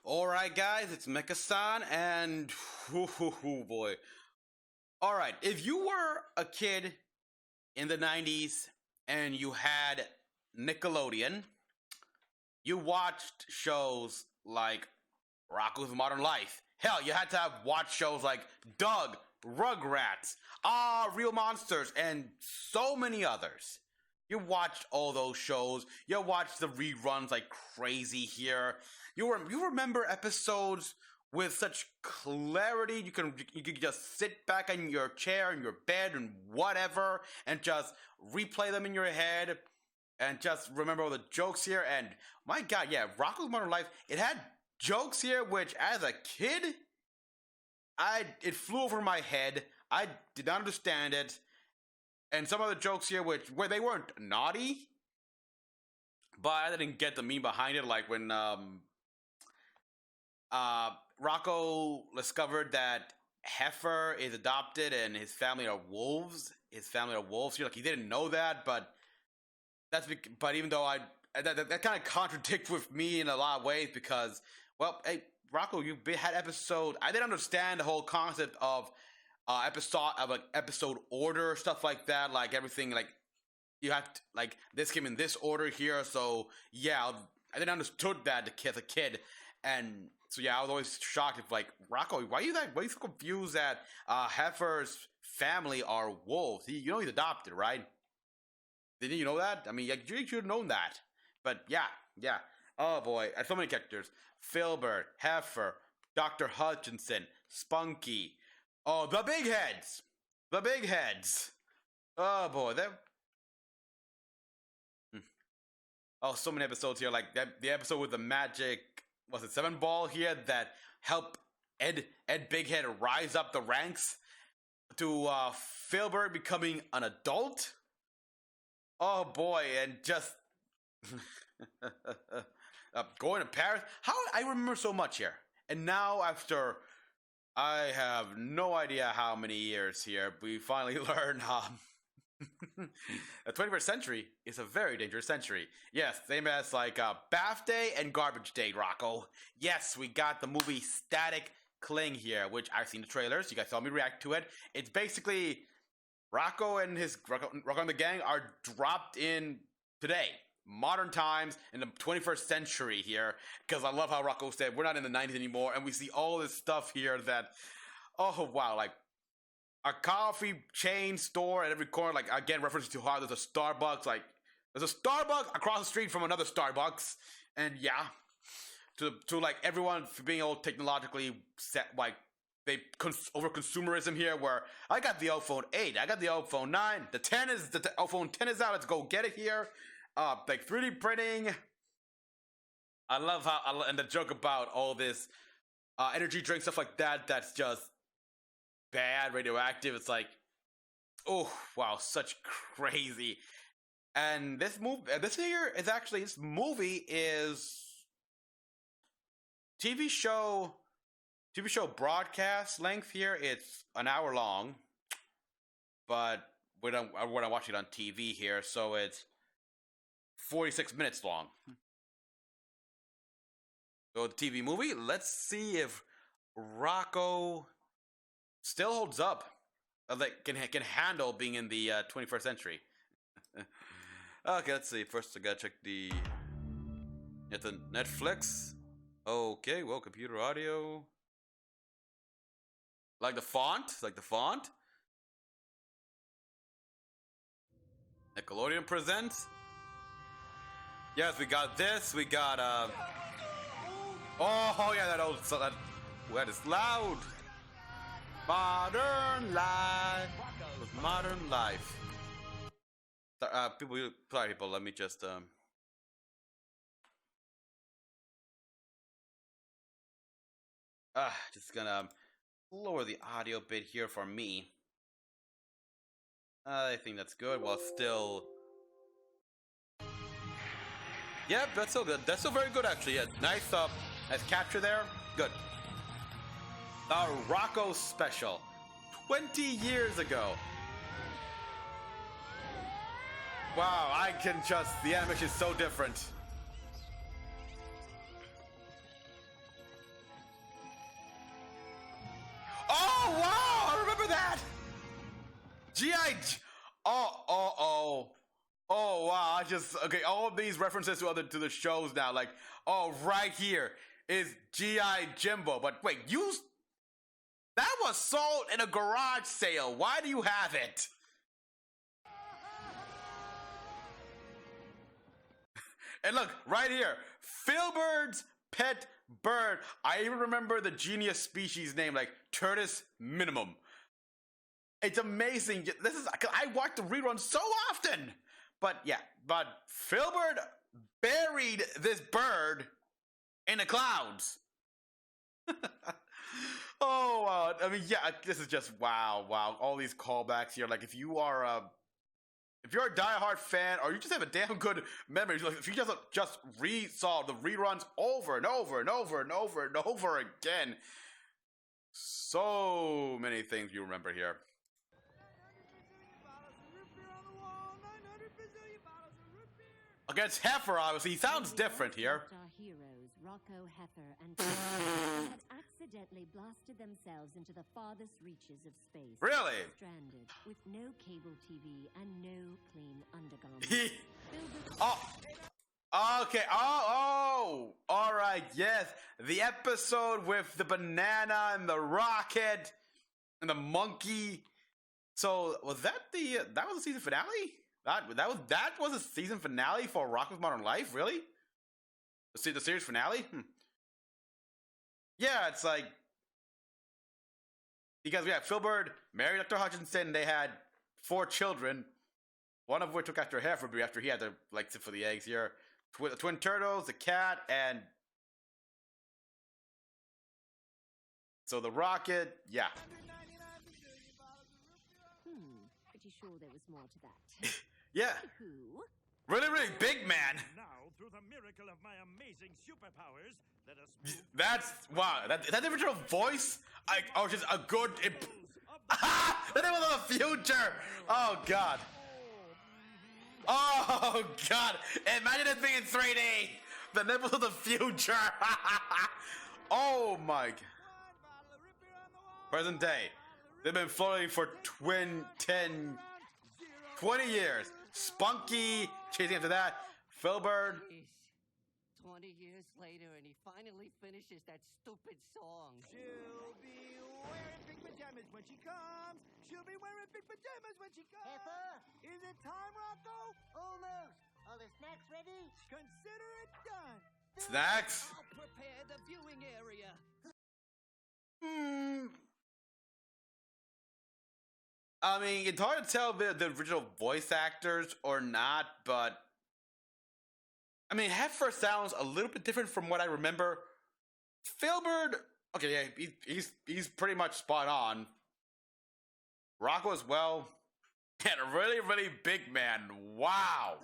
Alright, guys, it's Mecha-san, and boy. Alright, if you were a kid in the 90s and you had Nickelodeon, you watched shows like Rocko's Modern Life. Hell, you had to have watched shows like Doug, Rugrats, Real Monsters, and so many others. You watched all those shows. You watched the reruns like crazy here. You remember episodes with such clarity. You could just sit back in your chair, in your bed, and whatever, and just replay them in your head, and just remember all the jokes here. And my God, yeah, Rocko's Modern Life. It had jokes here, which as a kid, it flew over my head. I did not understand it. And some of the jokes here, where they weren't naughty, but I didn't get the meme behind it. Like when Rocko discovered that Heifer is adopted and his family are wolves. You're like, he didn't know that, but even though that kind of contradicts with me in a lot of ways because, well, hey, Rocko, you had episode. I didn't understand the whole concept of episode order, stuff like that, like everything, like you have to, like this came in this order here, so yeah, I didn't understood that as a kid, and so yeah, I was always shocked if like Rocko, why are you so confused that Heifer's family are wolves? He's adopted, right? Didn't you know that? I mean, you should have known that, but yeah. Oh boy, I had so many characters: Filbert, Heifer, Dr. Hutchinson, Spunky. Oh, the big heads. Oh boy, Oh, so many episodes here. Like the episode with the magic, was it 7-ball here that helped Ed Bighead rise up the ranks to Filbert becoming an adult. Oh boy, and just going to Paris. How I remember so much here, and now after. I have no idea how many years here. We finally learned the 21st century is a very dangerous century. Yes, same as like Bath Day and Garbage Day, Rocko. Yes, we got the movie Static Cling here, which I've seen the trailers. You guys saw me react to it. It's basically Rocko and Rocko and the gang are dropped in today. Modern times in the 21st century here, because I love how Rocko said we're not in the 90s anymore, and we see all this stuff here that, oh wow, like a coffee chain store at every corner, like again reference to how there's a Starbucks, like there's a Starbucks across the street from another Starbucks, and yeah, to like everyone being all technologically set, like they over consumerism here, where I got the iPhone 8, I got the iPhone 9, the iPhone 10 is out, let's go get it here. Like 3D printing. I love and the joke about all this energy drink stuff like that. That's just bad, radioactive. It's like, oh wow, such crazy. And this movie is TV show broadcast length here. It's an hour long, but we're not watching it on TV here, so it's 46 minutes long. So the TV movie, let's see if Rocko still holds up. Like can handle being in the 21st century. Okay, let's see. First I gotta check the Netflix. Okay, well, computer audio. Like the font? Nickelodeon presents. Yes, we got this. We got oh yeah, that is loud. Modern life. People. Let me just just gonna lower the audio bit here for me. I think that's good. While still. Yep, that's still good. That's still very good, actually. Yeah, nice capture there. Good. Our Rocko special. 20 years ago. Wow, the animation is so different. GI. Oh wow! Okay. All of these references to the shows now, like right here is GI Jimbo. But wait, that was sold in a garage sale. Why do you have it? And look right here, Filbert's pet bird. I even remember the genius species name, like Turdus minimum. It's amazing. This is I watch the reruns so often. But yeah, but Filbert buried this bird in the clouds. Oh, I mean, yeah, this is just wow. All these callbacks here. Like, if you're a diehard fan, or you just have a damn good memory, like if you just saw the reruns over and over and over and over and over again, so many things you remember here. Against Heifer, obviously, he sounds different here. Our heroes, Rocko, Heifer, and had accidentally blasted themselves into the farthest reaches of space. Really? Stranded, with no cable TV and no clean undergarments. Okay. All right. Yes, the episode with the banana and the rocket and the monkey. So was that that was the season finale? That was the season finale for Rocko's Modern Life. Really? The series finale? Yeah, it's like because we had Filbert married Dr. Hutchinson. They had 4 children, one of which took after Heifer after he had to sit for the eggs here. Twin turtles, the cat, and so the rocket. Yeah. Pretty sure there was more to that. Yeah. Who? Really big man. Now, through the miracle of my amazing superpowers, let us move. That's wow. That the original voice. Just a good. The name of the future. Oh god. Oh god. Imagine it being in 3D. The nipples of the future. Oh my god. Present day. They've been floating for 20 years. Spunky chasing after that. Filbert. 20 years later, and he finally finishes that stupid song. She'll be wearing big pajamas when she comes. She'll be wearing big pajamas when she comes. Heifer? Is it time, Rocko? Almost. Are the snacks ready? Consider it done. Snacks. I'll prepare the viewing area. I mean, it's hard to tell the original voice actors or not, but I mean, Heifer sounds a little bit different from what I remember. Filbert, okay, yeah, he's pretty much spot on. Rocko as well, and a really big man. Wow.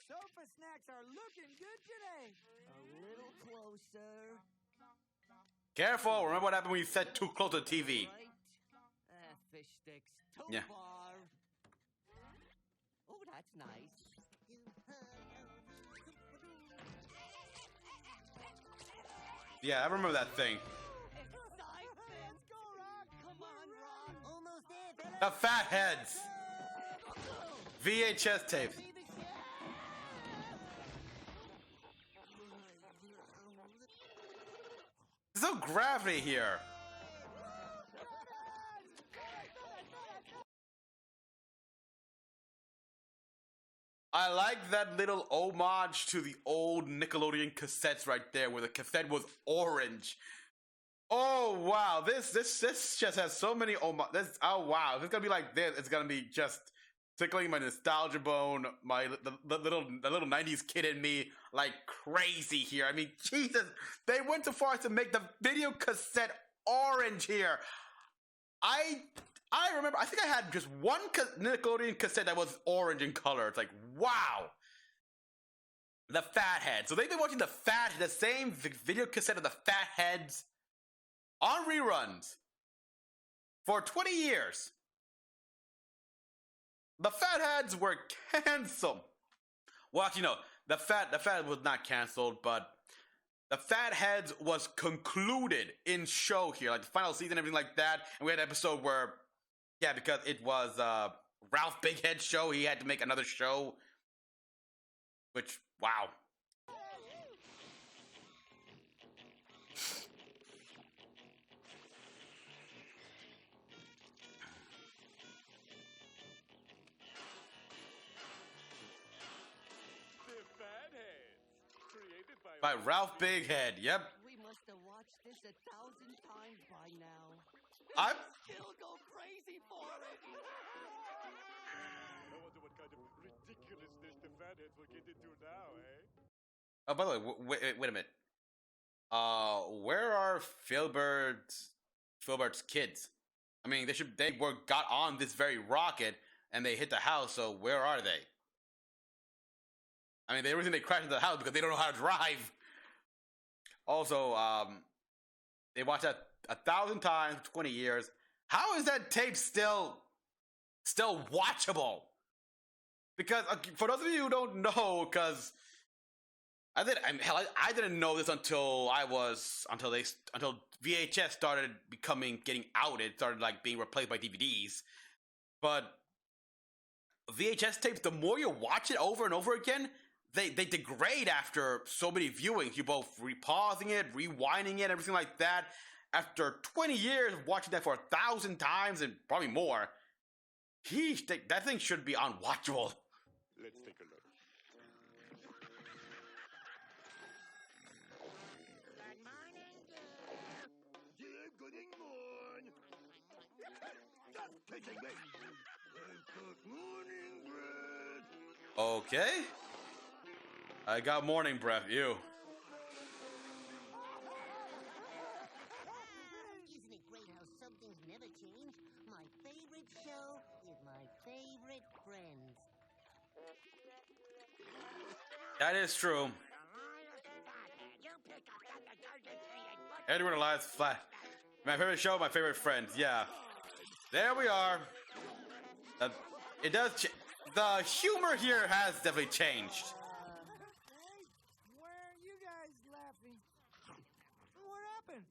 Sofa snacks are looking good today. A little closer. Careful! Remember what happened when you sat too close to the TV. Right? Fish sticks. Too Yeah. far. Oh, that's nice. Yeah, I remember that thing. Let's go, Rock. Come on, Rock. Almost there, The fat heads. VHS tapes. There's no gravity here. I like that little homage to the old Nickelodeon cassettes right there, where the cassette was orange. Oh wow, this just has so many oh wow, if it's gonna be like this, it's gonna be just tickling my nostalgia bone, the little 90s kid in me like crazy here. I mean, Jesus, they went so far as to make the video cassette orange here. I remember, I think I had just one Nickelodeon cassette that was orange in color. It's like, wow. The Fathead. So they've been watching the same video cassette of the Fatheads on reruns for 20 years. The Fatheads were canceled. Well, actually, no. The Fathead was not canceled, but the Fatheads was concluded in show here, like the final season, everything like that. And we had an episode where, yeah, because it was Ralph Bighead's show, he had to make another show. Which, wow. The Fatheads, created By Ralph Bighead, yep. We must have watched this 1,000 times by now. I'm Still go crazy for it. I wonder what kind of ridiculousness the Fatheads will get into now, eh? Oh, by the way, wait a minute. Where are Filbert's kids? I mean, they got on this very rocket and they hit the house. So where are they? I mean, the reason they crashed into the house because they don't know how to drive. Also, they watched that 1,000 times, 20 years. How is that tape still watchable? Because for those of you who don't know, because I didn't know this until VHS started getting outed, started like being replaced by DVDs. But VHS tapes, the more you watch it over and over again, they degrade after so many viewings. You both repausing it, rewinding it, everything like that. After 20 years of watching that for 1,000 times and probably more, that thing should be unwatchable. Let's take a look. Good morning. Just kidding me. Good morning, bread. Okay. I got morning breath, you. Isn't it great how some things never change? My favorite show is my favorite friends. That is true. Everyone alive flat. My favorite show, my favorite friends. Yeah. There we are. It does. The humor here has definitely changed. Hey, why aren't you guys laughing? What happened?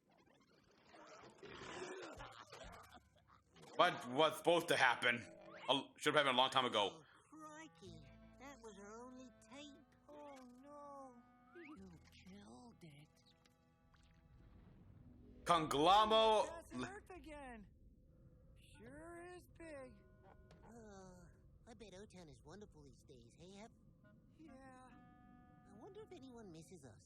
What was supposed to happen? Should have happened a long time ago. Crikey, that was our only tape. Oh no. You killed it. Conglamo. That's Earth again. Sure is big. I bet O-Town is wonderful these days, hey, Hep? Yeah. I wonder if anyone misses us.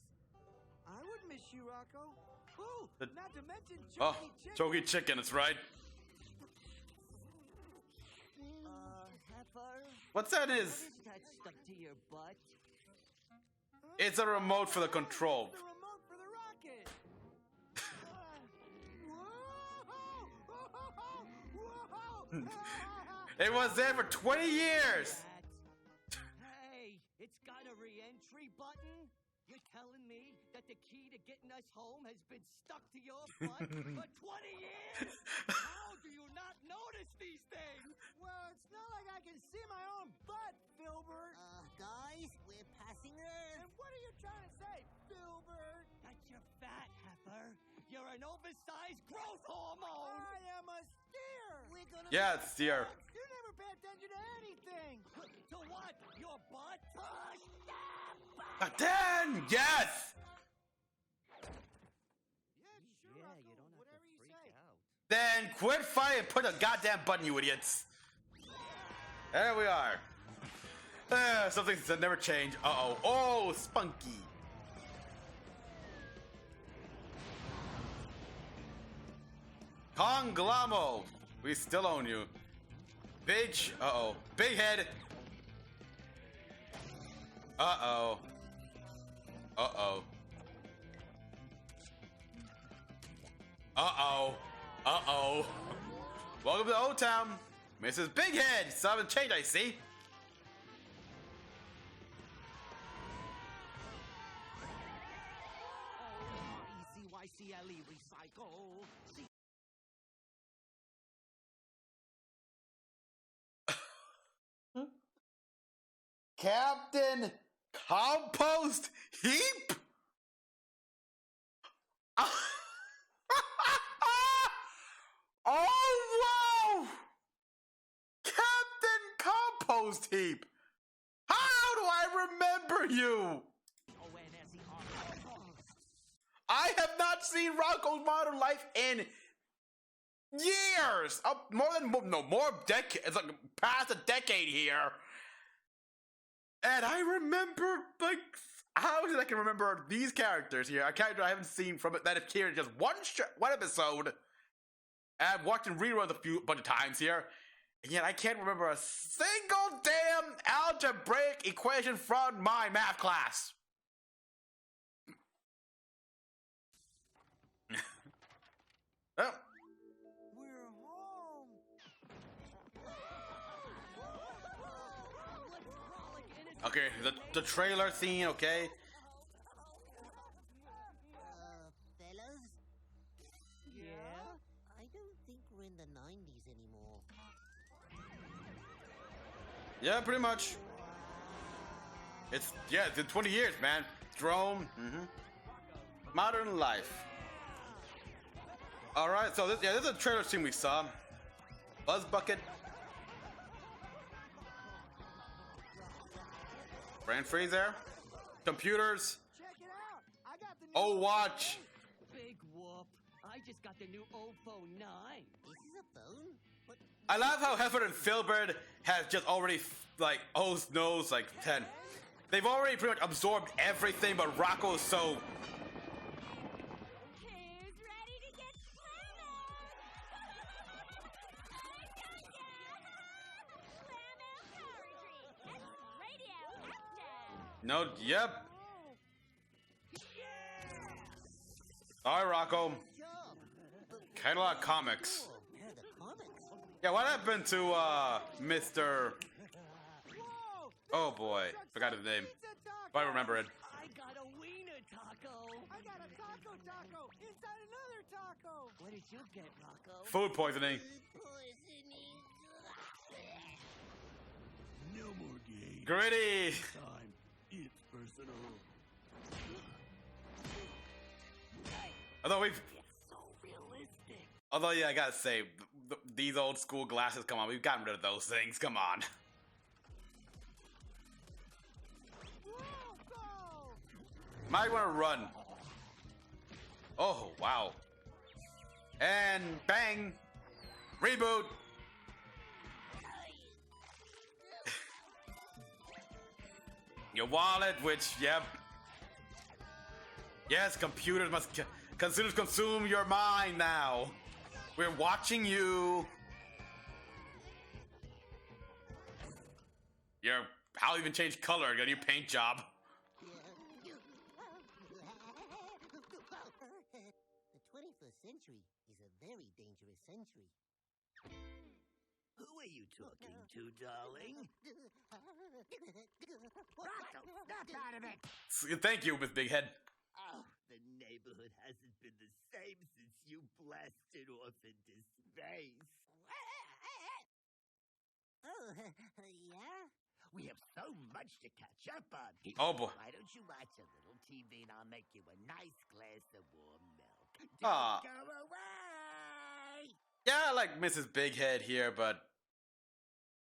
I would miss you, Rocco. Ooh, not to mention Oh, Chicken. Chogi Chicken, that's right. Heifer? What's that What is? is that stuck to your butt? It's a remote for the control. The remote for the rocket. Whoa! It was there for 20 years. Hey, it's got a re-entry button? You're telling me that the key to getting us home has been stuck to your butt for 20 years? How do you not notice these things? Well, it's not like I can see my own butt, Filbert. Guys, we're passing Earth. And what are you trying to say, Filbert? That you're fat, Heifer. You're an oversized growth hormone. I am a steer. We're gonna Yeah, it's dear. You never pay attention to anything. To what? Your butt? A 10! Yes! Yeah, sure, Yeah, Rocco, you don't have whatever to you freak say. out. Then quit fighting and put a goddamn button, you idiots. There we are. Something that never changed. Uh-oh. Oh, Spunky. Conglamo. We still own you. Bitch. Uh-oh. Big head. Uh-oh. Uh-oh. Uh-oh. Uh-oh. Welcome to O-Town. Mrs. Big Head. Something changed, I see. ECYCLE recycle. Captain Compost Heap? Oh, wow! Captain Compost Heap! How do I remember you? I have not seen Rocko's Modern Life in years! More decades. It's like past a decade here. And I remember, like, how did I can remember these characters here? A character I haven't seen from it that appeared in just one episode. And I've watched and reruns a bunch of times here. And yet I can't remember a single damn algebraic equation from my math class. Oh. We're home. Okay, the trailer scene, okay? Fellas? Yeah? I don't think we're in the 90s anymore. Yeah, pretty much. It's been 20 years, man. Drone, Modern Life. Alright, so this is a trailer scene we saw. Buzz Bucket. Brain freeze there. Computers. Check it out. I got the new Oh, watch. Big whoop. I just got the new phone 9. This is a phone? What? I love how Heffer and Filbert have just already, like, knows, like, 10. They've already pretty much absorbed everything, but Rocko is so... Who's ready to get No, yep. Alright, Rocko. Kinda like comics. Where are the comics? Yeah, what happened to, Mr... Whoa! Oh boy, forgot his name. Pizza taco. But I remember it. I got a wiener taco. I got a taco inside another taco. What did you get, Rocko? Food poisoning. Poisoning. No more games. Gritty. Time. It's personal. Although, yeah, I gotta say, these old school glasses, come on, we've gotten rid of those things, come on. Rocko! Might wanna run. Oh, wow. And bang. Reboot. Your wallet, which, yep. Yes, computers must consume your mind now. We're watching you. How even change color? Got a new paint job. The 21st century is a very dangerous century. Who are you talking to, darling? Rocko, snap out of it! Thank you, Miss Big Head. Oh, the neighborhood hasn't been the same since you blasted off into space. Oh, yeah? We have so much to catch up on. Oh, boy. Why don't you watch a little TV and I'll make you a nice glass of warm milk. Ah. Don't go away! Yeah, I like Mrs. Big Head here, but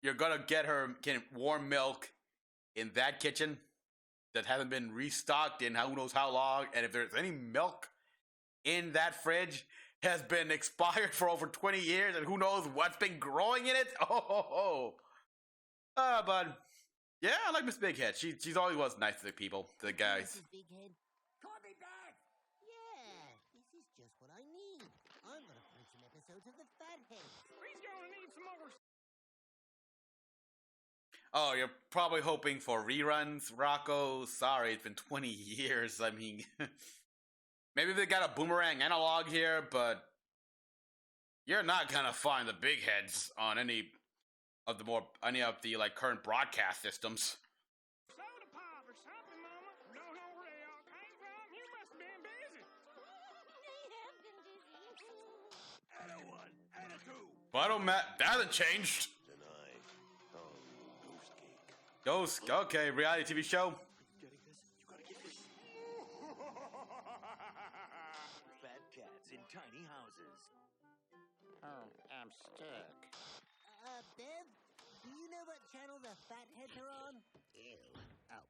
you're gonna get her warm milk in that kitchen that hasn't been restocked in who knows how long, and if there's any milk in that fridge has been expired for over 20 years, and who knows what's been growing in it. But yeah, I like Miss Big Head. She's always was nice to the people, to the guys. Mrs. Big Head. Call me back! Yeah, this is just what I need. I'm gonna find some episodes of the Fatheads. He's gonna need some more. Oh, you're probably hoping for reruns, Rocko. Sorry, it's been 20 years. I mean, maybe they got a boomerang analog here, but you're not gonna find the big heads on any of the like current broadcast systems. Soda pop or something, Mama. Don't know where they all came from. You must have been busy. And a one, and a two. But I don't that hasn't changed. Tonight, Ghost, okay, reality TV show. Getting this? You gotta get this. I'm stuck. Bev, do you know what channel the fatheads are on? Ew. Oh,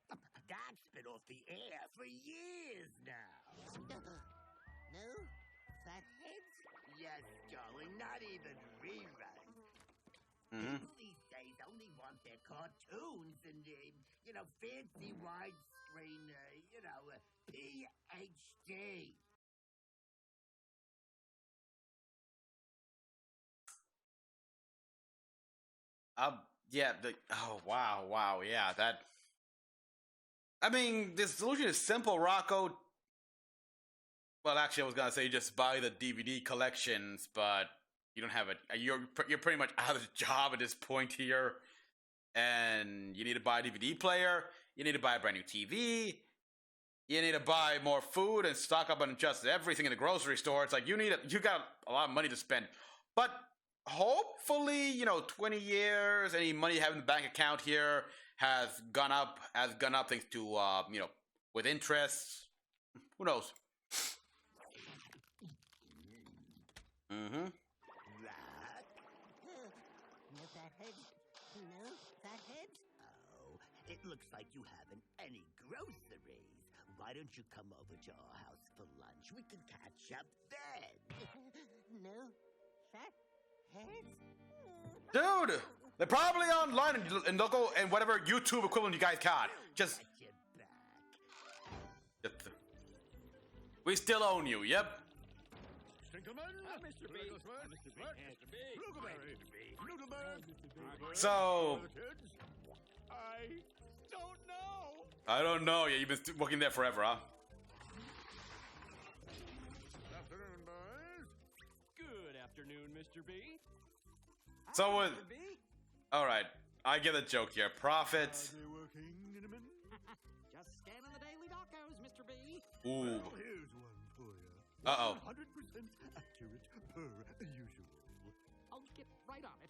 that's been off the air for years now. No? Fatheads? Yes, darling, not even reruns. Mhm. People these days only want their cartoons and, fancy widescreen, PhD. Yeah. Oh, wow. Yeah, that. I mean, the solution is simple, Rocko. Well, actually, I was gonna say just buy the DVD collections, but you don't have it. You're pretty much out of the job at this point here, and you need to buy a DVD player. You need to buy a brand new TV. You need to buy more food and stock up on just everything in the grocery store. It's like you got a lot of money to spend, but hopefully, 20 years, any money you have in the bank account here has gone up thanks to with interest. Who knows? Mm-hmm. No fatheads? No fatheads? Oh, it looks like you haven't any groceries. Why don't you come over to our house for lunch? We can catch up then. No fatheads? Dude, they're probably online in local and whatever YouTube equivalent you guys got. Just we still own you. Yep. Mr. B. So I I don't know. Yeah, you've been working there forever, huh? Afternoon, boys. Good afternoon, Mr. B. So with all right, I get a joke here. Profits. Are they working in a minute? Just scanning the daily docos, Mr. B. Ooh. Well, here's one for you. Uh-oh. 100% accurate per usual. I'll get right on it.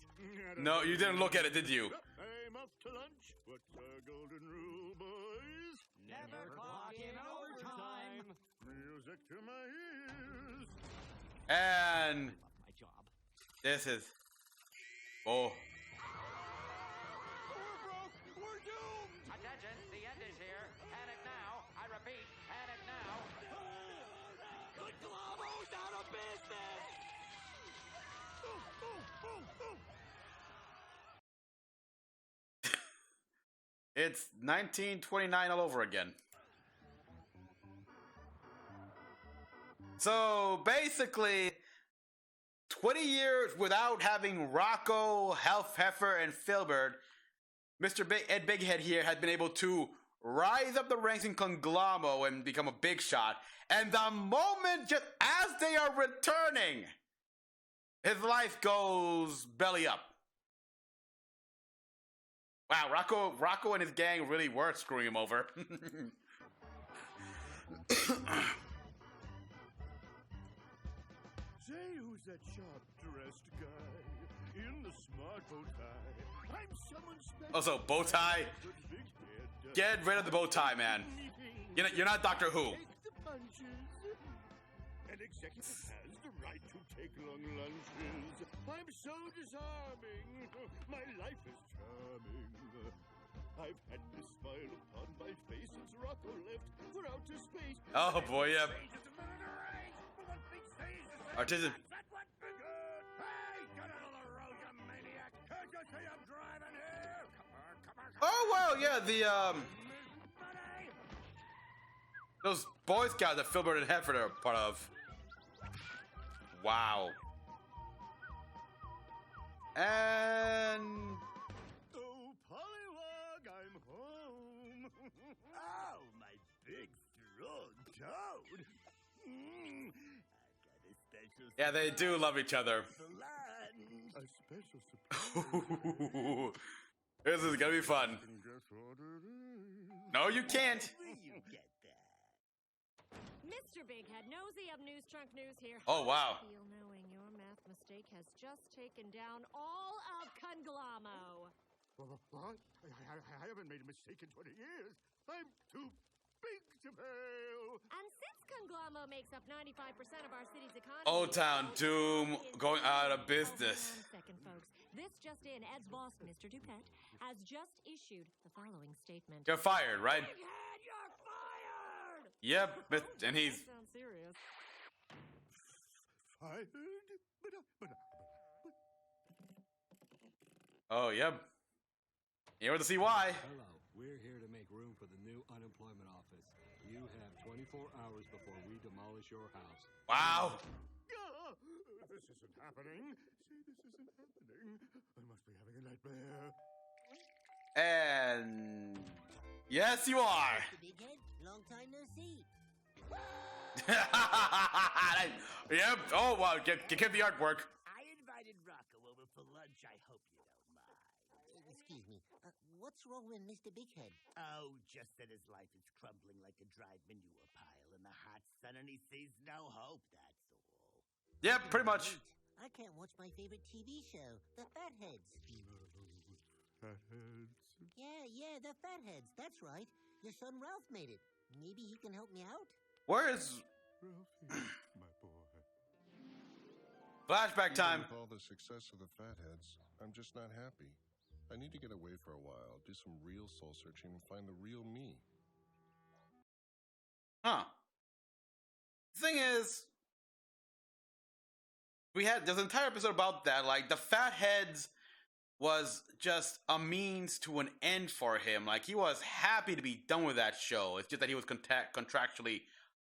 No, you didn't look at it, did you? I'm off to lunch. What's our golden rule, boys? Never clock in overtime. Music to my ears. And Love my job. this is oh. We're broke. We're doomed. Attention, the end is here. Panic now. I repeat, panic now. The Globo's out of business. It's 1929 all over again. So basically, 20 years without having Rocko, Half Heifer, and Filbert, Ed Bighead here had been able to rise up the ranks in Conglommo and become a big shot. And the moment, just as they are returning, his life goes belly up. Wow, Rocko and his gang really were screwing him over. Say, who's that sharp-dressed guy in the smart bow tie? I'm someone special. Also, bow tie. Big head. Get rid of the bow tie, man. You're not Doctor Who. Take the punches. An executive has the right to take long lunches. I'm so disarming. My life is charming. I've had this smile upon my face since Rocko left for outer space. Oh boy, yeah. Artisan. Hey, get out of the road, you maniac! Can't you see I'm driving here? Come on. Oh wow, yeah, the those Boy Scouts that Filbert and Heffer are part of. Wow. And Oh, Pollywog, I'm home. Oh, my big, strong toad. I've got a special yeah, they do love each other. for lunch. A special surprise. This is gonna be fun. And guess what it is? No, you can't. Where you get that? Mr. Bighead, nosy of News Trunk News here. Oh, wow. Feel knowing your math mistake has just taken down all of Conglommo. What? I haven't made a mistake in 20 years. I'm too big to fail. And since Conglomero makes up 95% of our city's economy, Old Town Doom going out of Oh, business. hang on a second, folks. This just in, Ed's boss, Mr. Duquette, has just issued the following statement. You're fired, right? Big Head, you're fired! Yep, and he's That sounds serious. Fired? But oh yep. Here to see why. Hello, we're here to make room for the new unemployment office. You have 24 hours before we demolish your house. Wow. this isn't happening. See, this isn't happening. I must be having a nightmare. And yes, you are. Mr. Big Head, long time no see. Yep. Oh well, get the artwork. I invited Rocko over for lunch. I hope you don't mind. Excuse me. What's wrong with Mr. Big Head? Oh, just that his life is crumbling like a dried manure pile in the hot sun and he sees no hope, that's all. Yep, pretty much. Wait, I can't watch my favorite TV show, The Fatheads. Fatheads. Yeah, The Fatheads. That's right. Your son Ralph made it. Maybe he can help me out? Where is Ralphie, my boy. flashback time? With all the success of the Fatheads, I'm just not happy. I need to get away for a while, do some real soul searching, and find the real me. Huh. The thing is, there's an entire episode about that. Like, the Fatheads was just a means to an end for him. Like, he was happy to be done with that show. It's just that he was contractually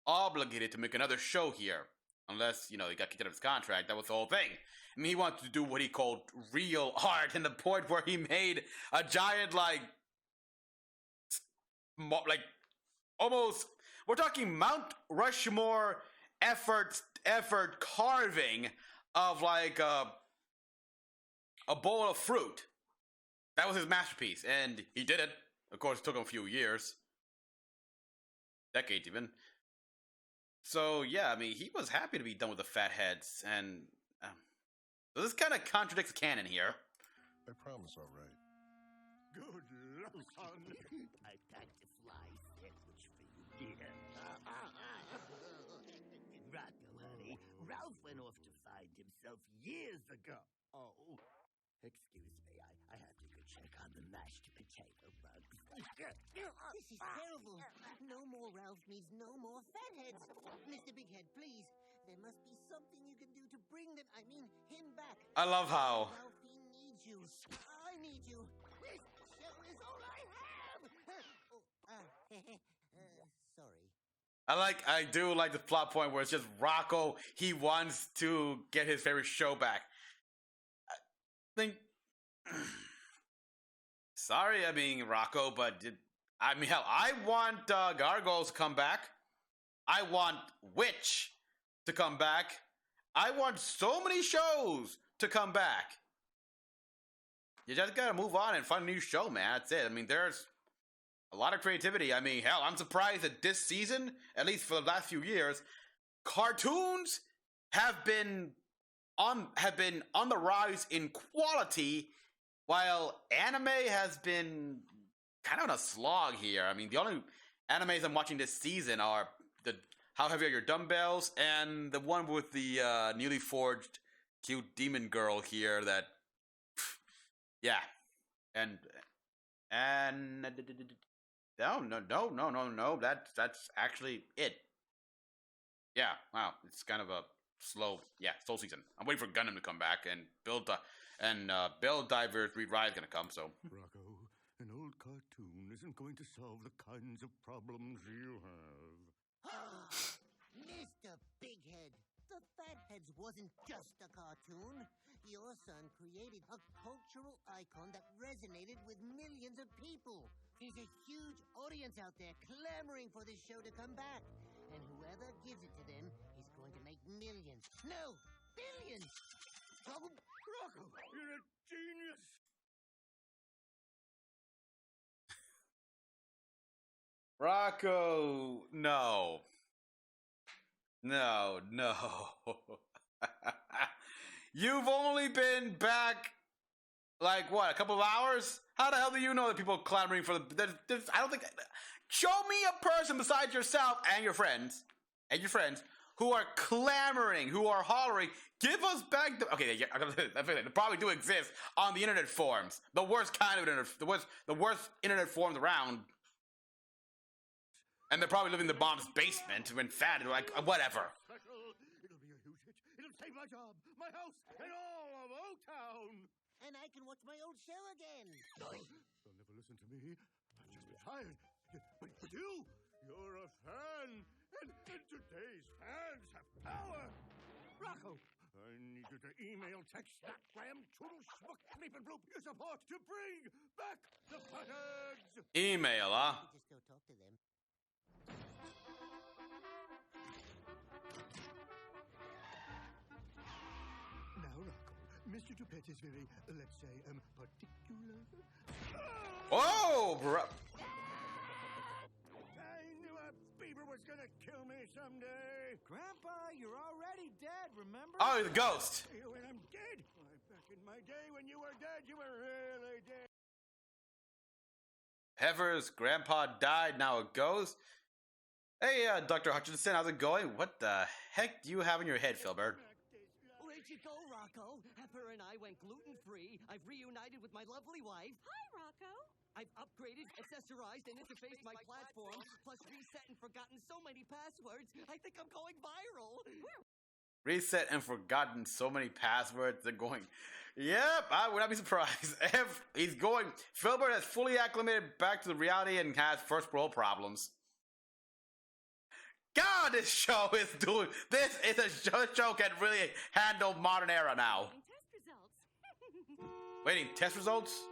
obligated to make another show here. Unless, he got kicked out of his contract. That was the whole thing. I mean, he wanted to do what he called real art, and the point where he made a giant, almost, we're talking Mount Rushmore effort carving of, a bowl of fruit. That was his masterpiece, and he did it. Of course, it took him a few years. Decades, even. So, yeah, I mean, he was happy to be done with the Fatheads, and so this kind of contradicts canon here. I promise, all right. Good luck, son. I packed a fly sandwich for you, dear. Rocko, honey, Ralph went off to find himself years ago. Oh, excuse me, I have to go check on the mashed potato bugs. This is terrible. No more Ralph means no more Fatheads. Mr. Big Head, please. There must be something you can do to bring him back. I love how Ralphie needs you. I need you. This show is all I have. Sorry. I do like the plot point where it's just Rocko, he wants to get his favorite show back. I think sorry, Rocko, but hell, I want Gargoyles to come back. I want Witch to come back. I want so many shows to come back. You just gotta move on and find a new show, man. That's it. There's a lot of creativity. Hell, I'm surprised that this season, at least for the last few years, cartoons have been on the rise in quality, while anime has been kind of on a slog here. The only animes I'm watching this season are the How Heavy Are Your Dumbbells and the one with the newly forged cute demon girl here that, yeah, and no, that's actually it. Yeah, wow, it's kind of a slow season. I'm waiting for Gundam to come back, and Bill Diver's Re-Ride is gonna come, so. Rocko, an old cartoon isn't going to solve the kinds of problems you have. Mr. Big Head, the Fatheads wasn't just a cartoon. Your son created a cultural icon that resonated with millions of people. There's a huge audience out there clamoring for this show to come back. And whoever gives it to them is going to make millions. No, billions! Oh, Rocko, you're a genius! Rocko, no. You've only been back, a couple of hours? How the hell do you know that people are clamoring for the? I don't think. Show me a person besides yourself and your friends, who are clamoring, who are hollering, "Give us back the." Okay, they probably do exist on the internet forums. The worst kind of internet, the worst internet forums around. And they're probably living in the bomb's basement when fat and like whatever. It'll be a huge hit. It'll save my job, my house, and all of O-Town. And I can watch my old show again. They'll never listen to me. I've just been hired. But you're a fan. And today's fans have power. Rocko! I need you to email, text, snap, gram, toodle, schmuck, bleep, and bloop your support to bring back the fatheads. Email, huh? Just go talk to them. Now, Rocko, Mr. Dupet is very, let's say, particular. Oh, bro. I knew a beaver was gonna kill me someday. Grandpa, you're already dead, remember? Oh, he's a ghost. When I'm dead. Why, back in my day when you were dead, you were really dead. Heifer's grandpa died, now a ghost. Hey, Dr. Hutchinson, how's it going? What the heck do you have in your head, Filbert? Where'd you go, Rocko? Heifer and I went gluten-free. I've reunited with my lovely wife. Hi, Rocco. I've upgraded, accessorized, and interfaced my platform, plus reset and forgotten so many passwords. I think I'm going viral. Reset and forgotten so many passwords. They're going. Yep, I would not be surprised if he's going. Filbert has fully acclimated back to the reality and has first world problems. God, this show is doing. This is a show can really handle modern era now. Test results. Waiting, test results?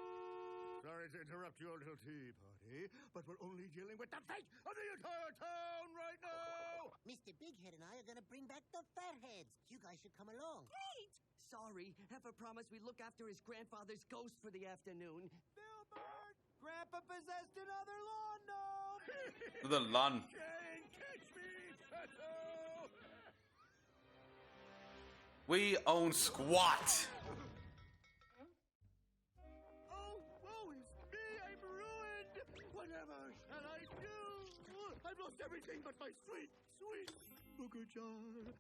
Sorry to interrupt your little tea party, but we're only dealing with the fate of the entire town right now! Mr. Bighead and I are gonna bring back the fatheads. You guys should come along. Sorry, Heifer promised we'd look after his grandfather's ghost for the afternoon. Filbert! Grandpa possessed another lawn gnome! The lawn. Jane, catch me, Tato! We own Squat. Oh, it's me, I'm ruined! Whatever shall I do? I've lost everything but my sweet, sweet booger jar.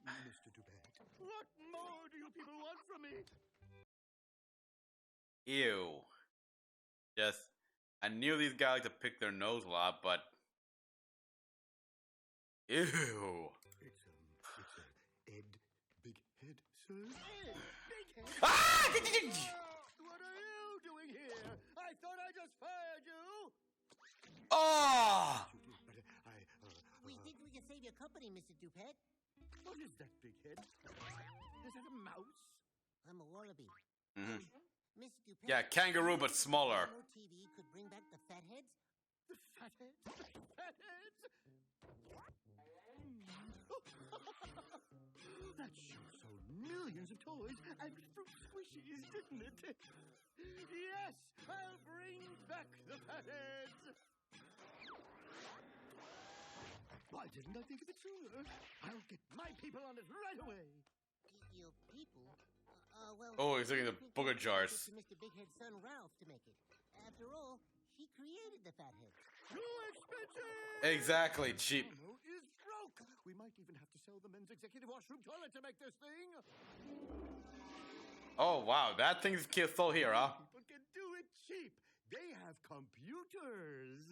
Mr. Dupet, what more do you people want from me? Ew. Just, I knew these guys like to pick their nose a lot, but. Ew. It's Ed Bighead, sir? Ed Bighead? Ah! What are you doing here? I thought I just fired you! Oh! But We think we can save your company, Mr. Dupet. what is that, Bighead? Is that a mouse? I'm a wallaby. Mm-hmm. Mr. Dupet. Yeah, kangaroo, but smaller. No TV could bring back the fatheads. The fatheads? The fatheads? That sure sold millions of toys and fruit squishies, didn't it? Yes, I'll bring back the fatheads. Why didn't I think of it sooner? I'll get my people on it right away. Your people? Well. Oh, he's looking at the booger jars. To Mr. Bighead's son Ralph to make it. After all, he created the fatheads. Too expensive! Exactly, cheap. Mono is broke. We might even have to sell the men's executive washroom toilet to make this thing. Oh, wow, that thing's still here, huh? People can do it cheap. They have computers.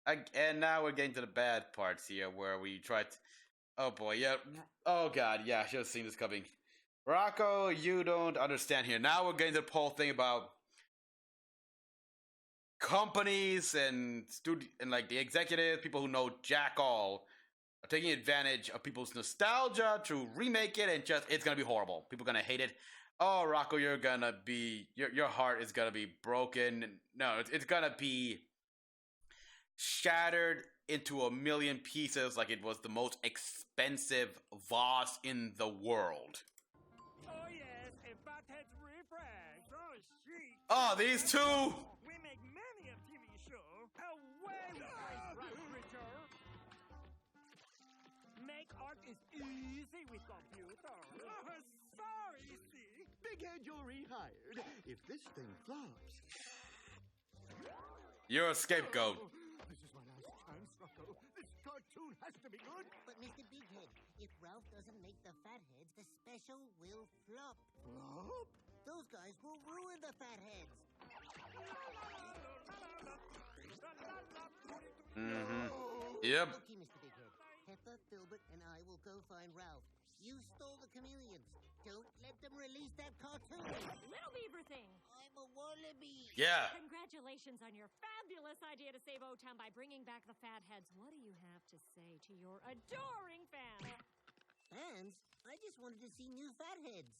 And now we're getting to the bad parts here, where we try to... Oh boy, yeah. Oh god, yeah, I should have seen this coming. Rocko, you don't understand here. Now we're getting to the whole thing about companies and like the executives, people who know jack all, are taking advantage of people's nostalgia to remake it, and it's gonna be horrible. People are gonna hate it. Oh, Rocko, you're gonna be... Your heart is gonna be broken. No, it's gonna be shattered into a million pieces like it was the most expensive vase in the world. Oh, yes, a fathead's refresh. Oh, shit. Oh, these two! We make many a TV show. Away with my rat creature. schedule rehired. If this thing flops... You're a scapegoat. This is my last chance, Rocko. This cartoon has to be good. But Mr. Bighead, if Ralph doesn't make the Fatheads, the special will flop. Flop? Those guys will ruin the Fatheads. Mm-hmm. Yep. Okay, Mr. Bighead. Heifer, Filbert, and I will go find Ralph. You stole the chameleons. Don't let them release that cartoon. Little Beaver thing. I'm a wallaby. Yeah. Congratulations on your fabulous idea to save O-Town by bringing back the Fatheads. What do you have to say to your adoring fans? Fans? I just wanted to see new Fatheads.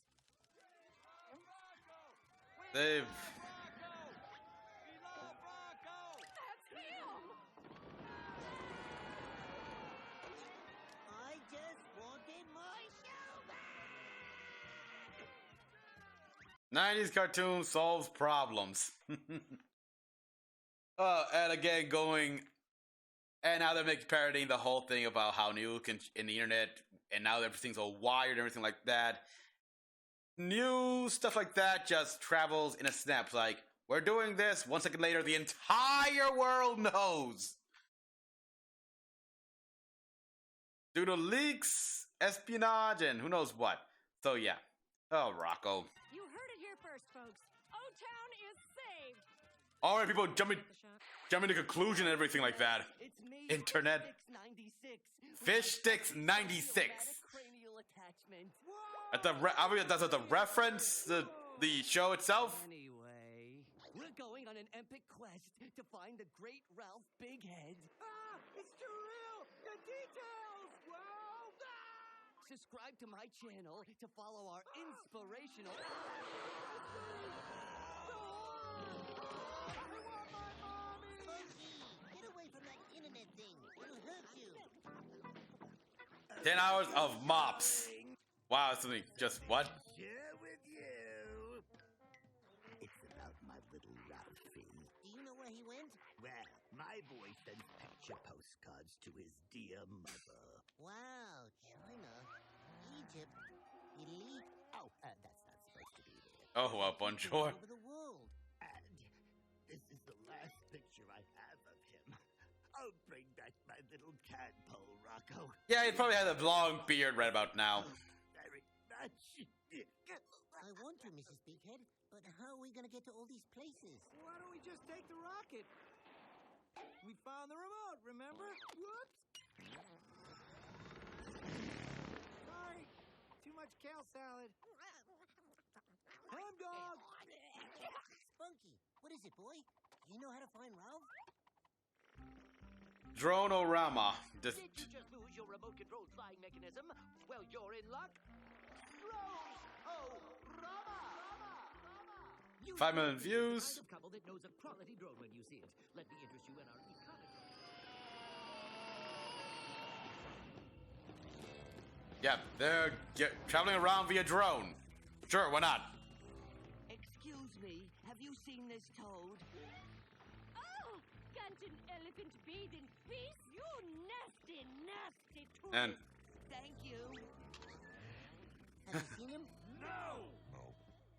They've... That's him! I just wanted my show back! 90s cartoon solves problems. And again, and now they're parodying the whole thing about how new in the internet, and now everything's all wired and everything like that. New stuff like that just travels in a snap. Like, we're doing this, 1 second later, the entire world knows. Due to leaks, espionage, and who knows what. So yeah. Oh, Rocko. You heard it here first, folks. O-Town is saved. Alright, people, jumping to conclusion and everything like that. It's me, Internet. Fish Sticks 96. Cranial attachment. That's the reference, the show itself. Anyway, we're going on an epic quest to find the great Ralph Bighead. Ah! It's too real! The details! Wow! Subscribe to my channel to follow our inspirational... Smokey! Get away from that internet thing. It'll hurt you. 10 hours of mops. Wow, that's something. Just what? Share with you. It's about my little Ralphie. Do you know where he went? Well, my boy sends picture postcards to his dear mother. Wow, China, Egypt, Italy. Oh, that's not supposed to be there. Oh, well, bonjour. Over the world. And this is the last picture I have of him. Oh, bring back my little tadpole, Rocko. Yeah, he probably has a long beard right about now. Very much. I want to, Mrs. Bighead, but how are we going to get to all these places? Why don't we just take the rocket? We found the remote, remember? Whoops! Sorry, too much kale salad. Home dog! Spunky, what is it, boy? You know how to find Ralph? Dronorama. Did you just lose your remote-controlled flying mechanism? Well, you're in luck. You 5 million the views. kind of couple that knows a quality drone when you see it. Let me interest you in our economy. Yeah, they're traveling around via drone. Sure, why not? Excuse me, have you seen this toad? Oh, can't an elephant bathe in peace? You nasty, nasty tool. And Thank you. Have you seen him? No!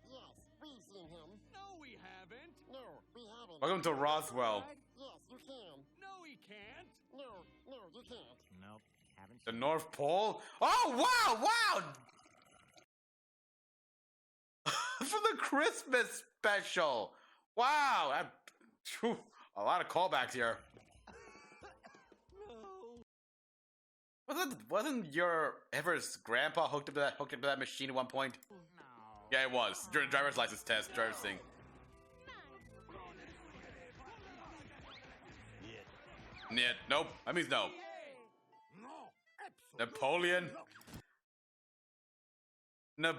Yes, we've seen him. No, we haven't. No, we haven't. welcome to Roswell, Yes, you can. No, he can't. No, you can't. Nope, haven't. the North Pole. Oh wow! For the Christmas special. Wow, a lot of callbacks here. No. Wasn't your Ever's grandpa hooked up to that machine at one point? No. Yeah, it was during the driver's license test, driver's thing. Yeah, nope. That means no. No! Absolutely Napoleon. God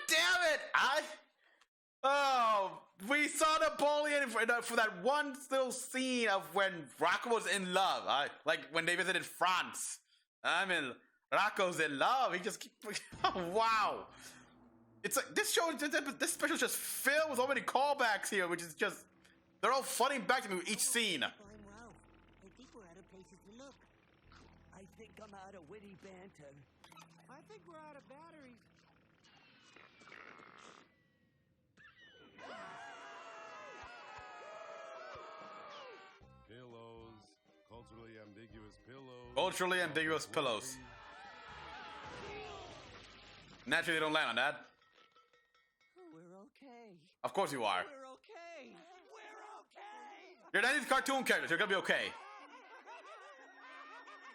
damn it! We saw Napoleon for that one little scene of when Rocko was in love. Like when they visited France. Rocko's in love. He just keep. Oh, wow. It's like this special is just filled with so many callbacks here, which is just they're all flooding back to me with each scene. Find Ralph. I think we're out of places to look. I think I'm out of witty banter. I think we're out of batteries. Pillows. Culturally ambiguous pillows. Culturally ambiguous pillows. Naturally, they don't land on that. We're okay. Of course you are. We're okay. We're okay. You're not these cartoon characters. You're gonna be okay.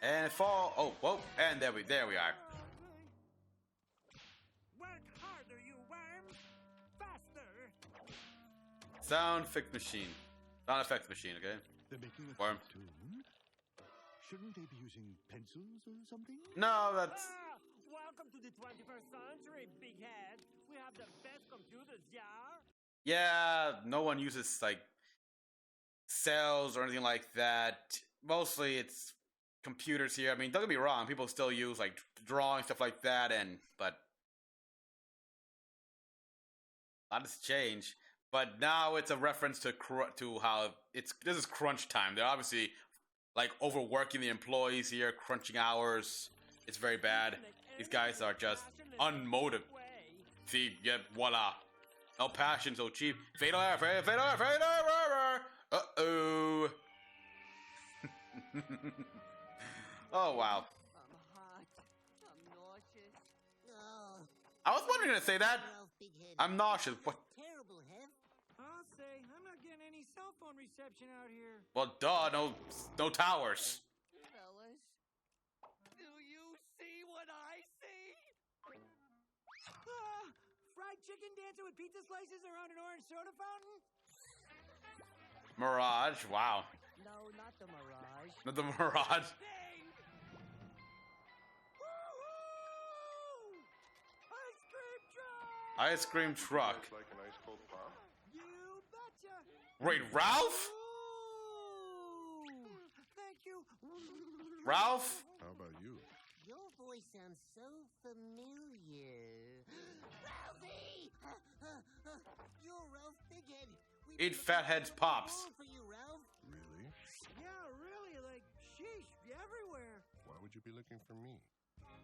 And fall. Oh, whoa. And there we are. Work harder, you worms! Faster! Sound effects machine. Sound effects machine. Okay. They're making a Worm. cartoon? Shouldn't they be using pencils or something? No, that's. Welcome to the 21st century, big head. We have the best computers, yeah? Yeah, no one uses like cells or anything like that. Mostly it's computers here. I mean, don't get me wrong, people still use like drawing stuff like that, but a lot has changed. But now it's a reference to how this is crunch time. They're obviously like overworking the employees here, crunching hours. It's very bad. These guys are just unmotivated. See, yeah, voila. No passion, so cheap. Fatal error, fatal error, fatal error. Uh-oh. Oh, wow. I'm hot. I'm nauseous. Oh, I was wondering to say that. Ralph Bighead. I'm nauseous. What? Terrible, Hev. I'll say, I'm not getting any cell phone reception out here. Well, duh, no towers. Fellas, do you see what I see? Fried chicken dancing with pizza slices around an orange soda fountain? Mirage, wow. No, not the Mirage. Not the Mirage. Hey! Woo-hoo! Ice cream truck! Ice cream truck. It's like an ice cold pop. You betcha! Wait, Ralph? Ooh, thank you. Ralph? How about you? Your voice sounds so familiar. Ralphie! You're Ralph Bighead. We've Eat been Fathead's looking all Pops. for you, Ralph. Really? Yeah, really, like, sheesh, everywhere. Why would you be looking for me?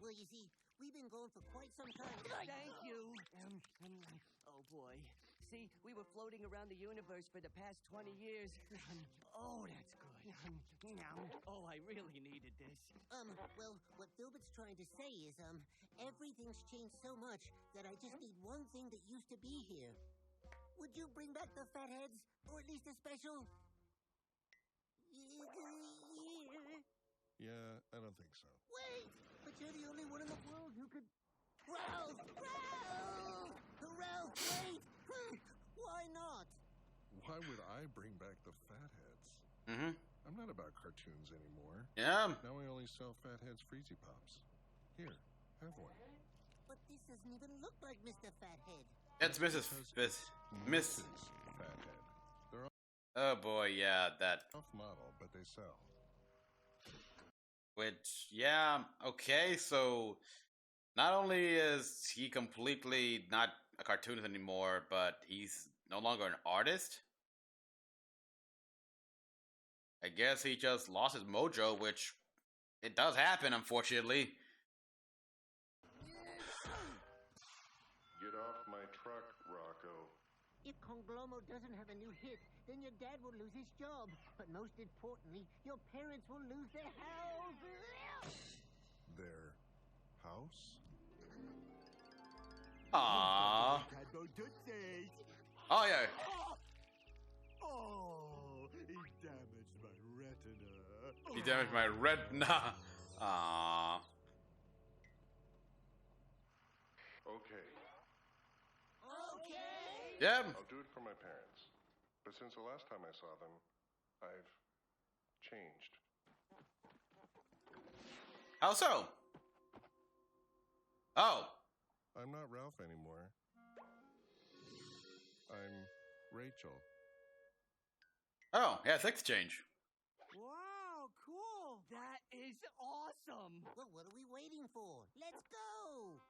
Well, you see, we've been going for quite some time. Thank you. Oh boy. See, we were floating around the universe for the past 20 years. Oh, that's good. Oh, I really needed this. Well, what Dilbert's trying to say is, everything's changed so much that I just need one thing that used to be here. Would you bring back the fatheads? Or at least a special... Yeah, I don't think so. Wait! But you're the only one in the world who could... Ralph! Ralph! Ralph, wait! Why not? Why would I bring back the fatheads? Mm-hmm. I'm not about cartoons anymore. Yeah. Now I only sell fatheads Freezy Pops. Here, have one. But this doesn't even look like Mr. Fathead. It's Miss. Mrs. Fathead. They're Oh boy, yeah, that. off model, but they sell. Which, yeah, okay, so not only is he completely not a cartoonist anymore, but he's no longer an artist. I guess he just lost his mojo, which it does happen, unfortunately. Get off my truck, Rocko. If Conglomo doesn't have a new hit, then your dad will lose his job. But most importantly, your parents will lose their house. Their house? Aww. Cardboard Tootsies. Oh, yeah. Oh, he damaged my retina. He damaged my retina. Aww. Okay, Okay. Yeah. I'll do it for my parents. But since the last time I saw them, I've changed. How so? Oh. I'm not Ralph anymore. I'm Rachel. Oh, yeah, things change. Wow, cool. That is awesome. Well, what are we waiting for? Let's go.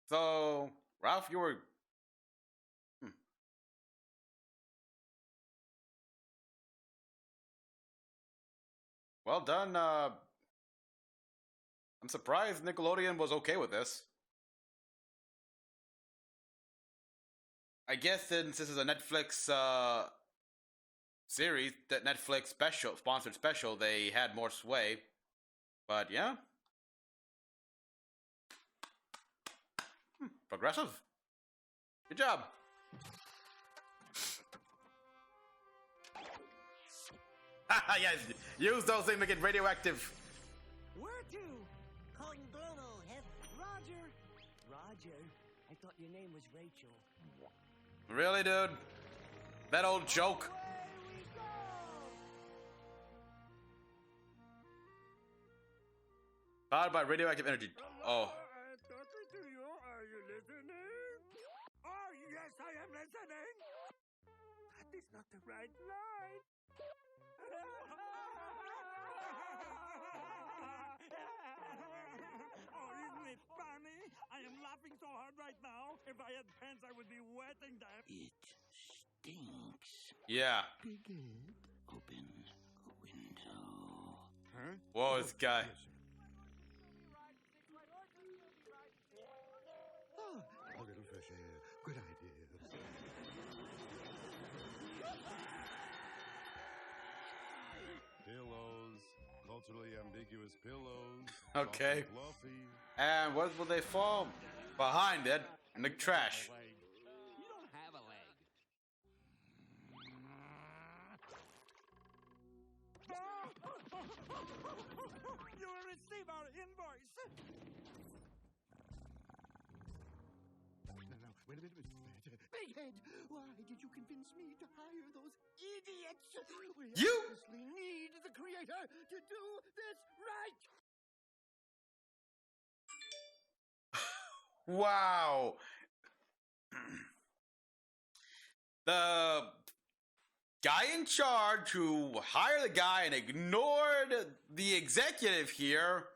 So, Ralph, you were... Well done, I'm surprised Nickelodeon was okay with this. I guess since this is a Netflix series, that Netflix special sponsored special, they had more sway. But yeah, progressive. Good job. Haha, yes, use those things to get radioactive. Where to? Condoro, Head. Roger. Roger? I thought your name was Rachel. Really, dude? That old joke? Away we go! Powered by radioactive energy. Oh. I'm talking to you. Are you listening? Oh, yes, I am listening. That is not the right line. Oh, isn't it funny? I am laughing so hard right now. If I had pants, I would be wetting them. It stinks. Yeah. Big Ed, open a window. Huh? Whoa, this guy. A little fresh air. Good idea. Pillows. Culturally ambiguous pillows. Okay. soft and Fluffy. And what will they fall? Behind it, in the trash. You don't have a leg. You will receive our invoice. No, wait a minute. Big Head, why did you convince me to hire those idiots? We You- obviously need the creator to do this right. Wow. The guy in charge who hired the guy and ignored the executive here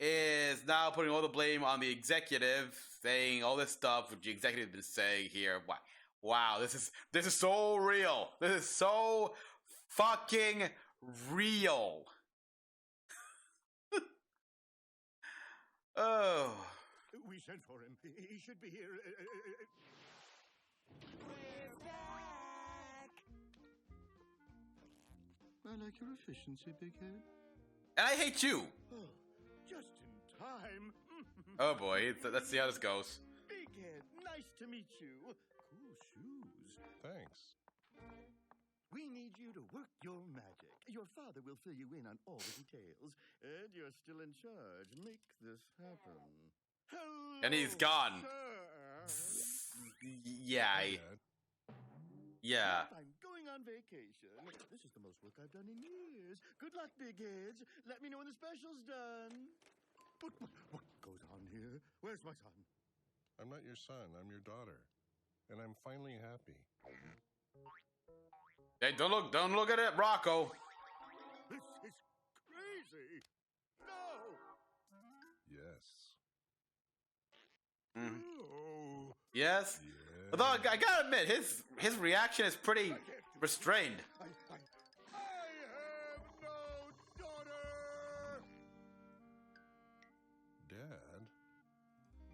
is now putting all the blame on the executive, saying all this stuff which the executive has been saying here. Wow, this is so real. This is so fucking real. Oh. We sent for him. He should be here. I like your efficiency, Big Head. And I hate you. Oh, just in time. Oh boy, let's see how this goes. Big Head, nice to meet you. Cool shoes. Thanks. We need you to work your magic. Your father will fill you in on all the details. And you're still in charge. Make this happen. Hello, And he's gone. sir. Yeah. Yeah. I'm going on vacation. This is the most work I've done in years. Good luck, big heads. Let me know when the special's done. What goes on here? Where's my son? I'm not your son. I'm your daughter. And I'm finally happy. Hey, don't look at it, Rocko. This is crazy. No. Yes. Oh. Yes. Yes. Although I gotta admit, his reaction is pretty restrained. I have no daughter. Dad?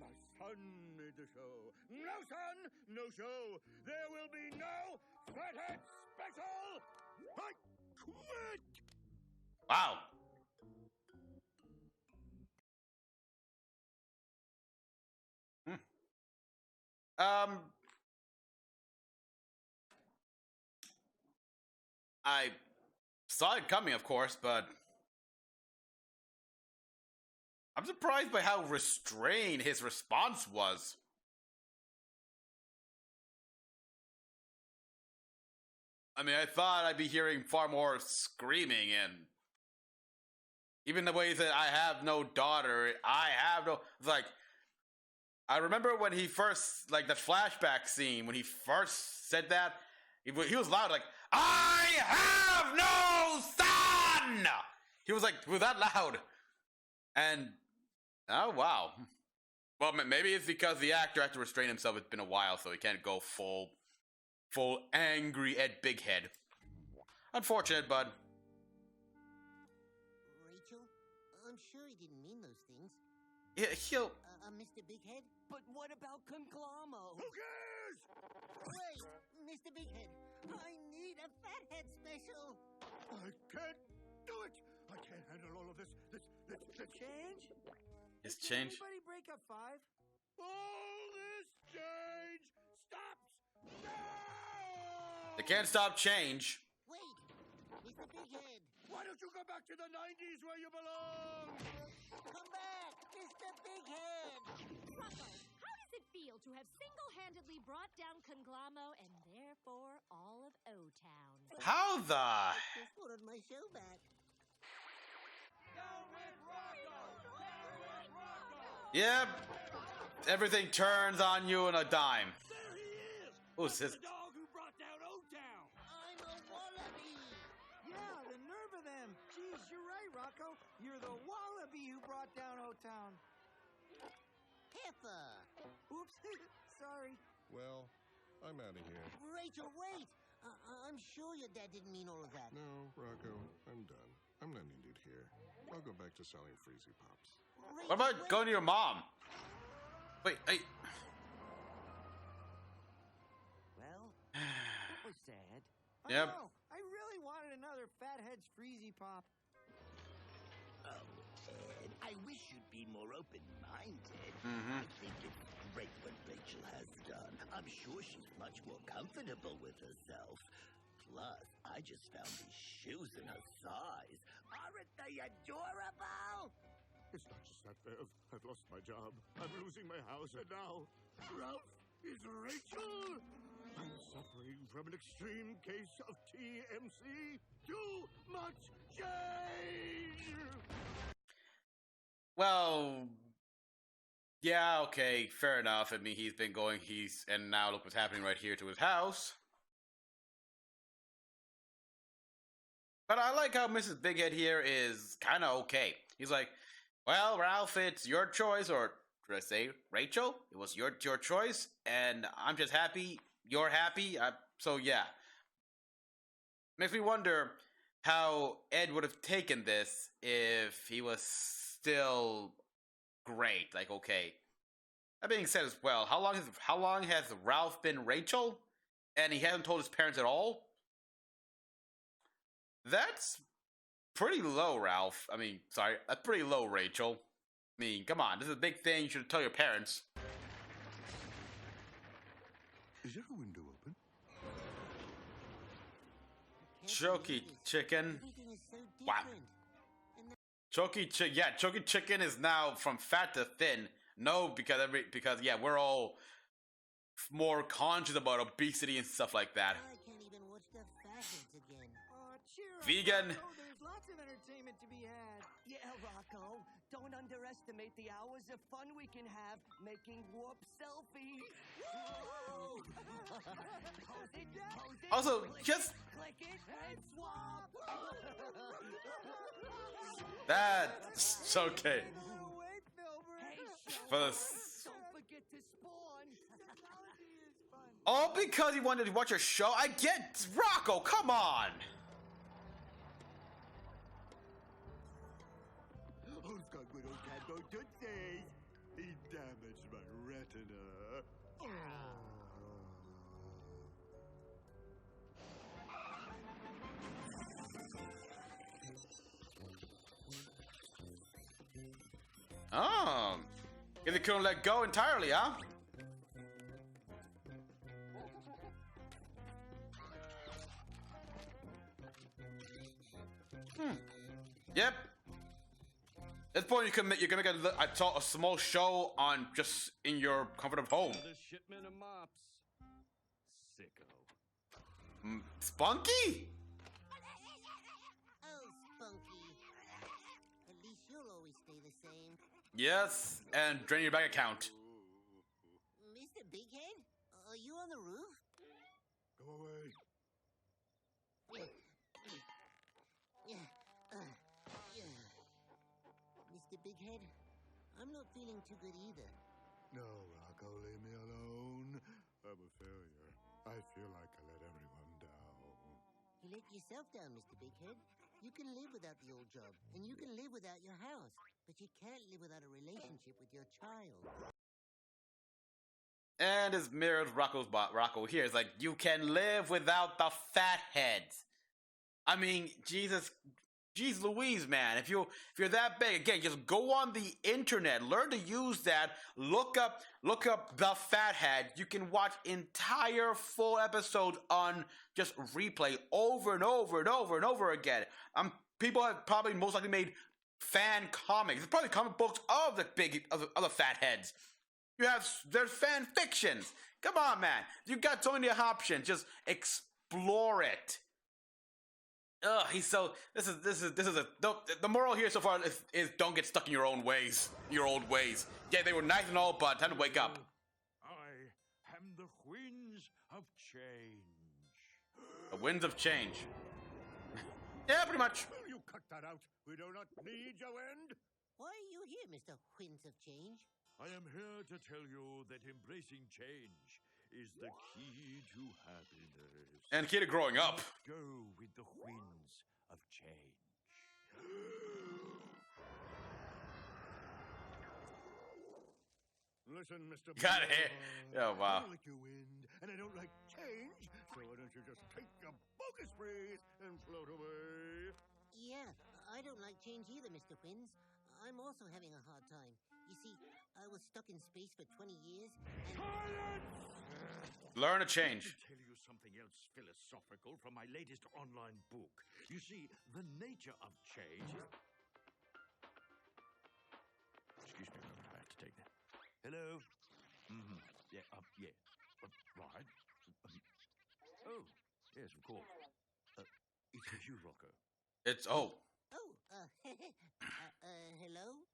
My son made the show. No son, no show. There will be no Fathead special. I quit. Wow. I saw it coming, of course, but I'm surprised by how restrained his response was. I mean, I thought I'd be hearing far more screaming and even the way he said, I have no daughter, it's like, I remember when he first, like, the flashback scene, when he first said that, he was loud, like, I have no son! He was like, was that loud? And, oh, wow. Well, maybe it's because the actor had to restrain himself. It's been a while, so he can't go full angry Ed Big Head. Unfortunate, bud. Rachel? sure he didn't mean those things. Yeah, he'll. Mr. Bighead? But what about Conglommo? Who cares? Wait, Mr. Bighead, I need a fathead special. I can't do it. I can't handle all of this. This Change? His change. Anybody break a 5? all this change stops now. They can't stop change. Wait, Mr. Bighead, Why don't you go back to the 90s where you belong? come back, Mr. Bighead. Rocko, how does it feel to have single-handedly brought down Conglommo and therefore all of O-Town? How the? Just wanted my show back. Yep. Everything turns on you in a dime. There he is. Who's this? The dog who brought down O-Town. I'm a wallaby. Yeah, the nerve of them. Geez, you're right, Rocko. You're the wallaby who brought down O-Town. Heifer. Oops. Sorry. Well, I'm out of here. Rachel, wait. I'm sure your dad didn't mean all of that. No, Rocco, I'm done. I'm not needed here. I'll go back to selling Freezy Pops. Rachel, What about wait. going to your mom? Wait, hey. Well, that was sad. I Yep. know. I really wanted another Fathead's Freezy Pop. Oh, Ed, I wish you'd be more open-minded. Mhm. I think it's great what Rachel has done. I'm sure she's much more comfortable with herself. Plus, I just found these shoes in her size. Aren't they adorable? It's not just that, Bev. I've lost my job. I'm losing my house, and now Ralph is Rachel. I'm suffering from an extreme case of TMC. Too much change. Well, yeah, okay, fair enough. I mean, and now look what's happening right here to his house. But I like how Mrs. Bighead here is kind of okay. He's like, well, Ralph, it's your choice, or should I say, Rachel? It was your choice, and I'm just happy you're happy. So yeah, makes me wonder how Ed would have taken this if he was still great. Like, okay. That being said, as well, how long has Ralph been Rachel, and he hasn't told his parents at all? That's pretty low, Ralph. I mean, sorry, that's pretty low, Rachel. I mean, come on, this is a big thing. You should tell your parents. Is there a window open? Choky chicken. Everything is so Wow. different. And Choky chicken is now from fat to thin. No, because we're all more conscious about obesity and stuff like that. I can't even watch the Fatheads again. Cheer up, Vegan. Rocko. There's lots of entertainment to be had. Yeah, Rocco. Don't underestimate the hours of fun we can have making warp selfies. Woo! Pose it, pose it, Also, click just it, click it, and swap. that's okay. Oh, wait, Filbert. Hey, For the don't forget to spawn. Technology is fun. all because he wanted to watch a show. I get Rocco. Come on. Who's got good old Cadbo Tootsies? He damaged my retina. Oh, they couldn't let go entirely, huh? Yep. At this point, you can make a small show on just in your comfort of home. Another shipment of mops. Sicko. Spunky? Oh, Spunky. At least you'll always stay the same. Yes, and drain your bank account. Mr. Bighead, are you on the roof? Go away. Mr. Bighead, I'm not feeling too good either. No, Rocco, leave me alone. I'm a failure. I feel like I let everyone down. You let yourself down, Mr. Bighead. You can live without the old job, and you can live without your house, but you can't live without a relationship with your child. And this mirrors Rocko here. It's like, you can live without the fatheads. I mean, Jesus Louise, man. If you're that big, again, just go on the internet, learn to use that, look up the fathead. You can watch entire full episodes on just replay over and over and over and over again. People have probably most likely made fan comics. There's probably comic books of the fatheads. There's fan fictions. Come on, man. You got so many options. Just explore it. Ugh, the moral here so far is don't get stuck in your own ways, your old ways. Yeah, they were nice and all, but time to wake up. I am the winds of change. The winds of change. Yeah, pretty much. Will you cut that out? We do not need your wind. Why are you here, Mr. Winds of Change? I am here to tell you that embracing change is the key to happiness. And key to growing up. Go with the winds of change. Listen, Mr. Got it. Oh, wow. I don't like your wind, and I don't like change, so why don't you just take a bogus breeze and float away? Yeah, I don't like change either, Mr. Winds. I'm also having a hard time. You see, I was stuck in space for 20 years, and... Learn to change. Let me tell you something else philosophical from my latest online book. You see, the nature of change is... Excuse me a moment, I have to take that. Hello? Mm-hmm. Yeah, yeah. Right. Oh, yes, of course. It's you, Rocko. It's, oh. Oh, hello?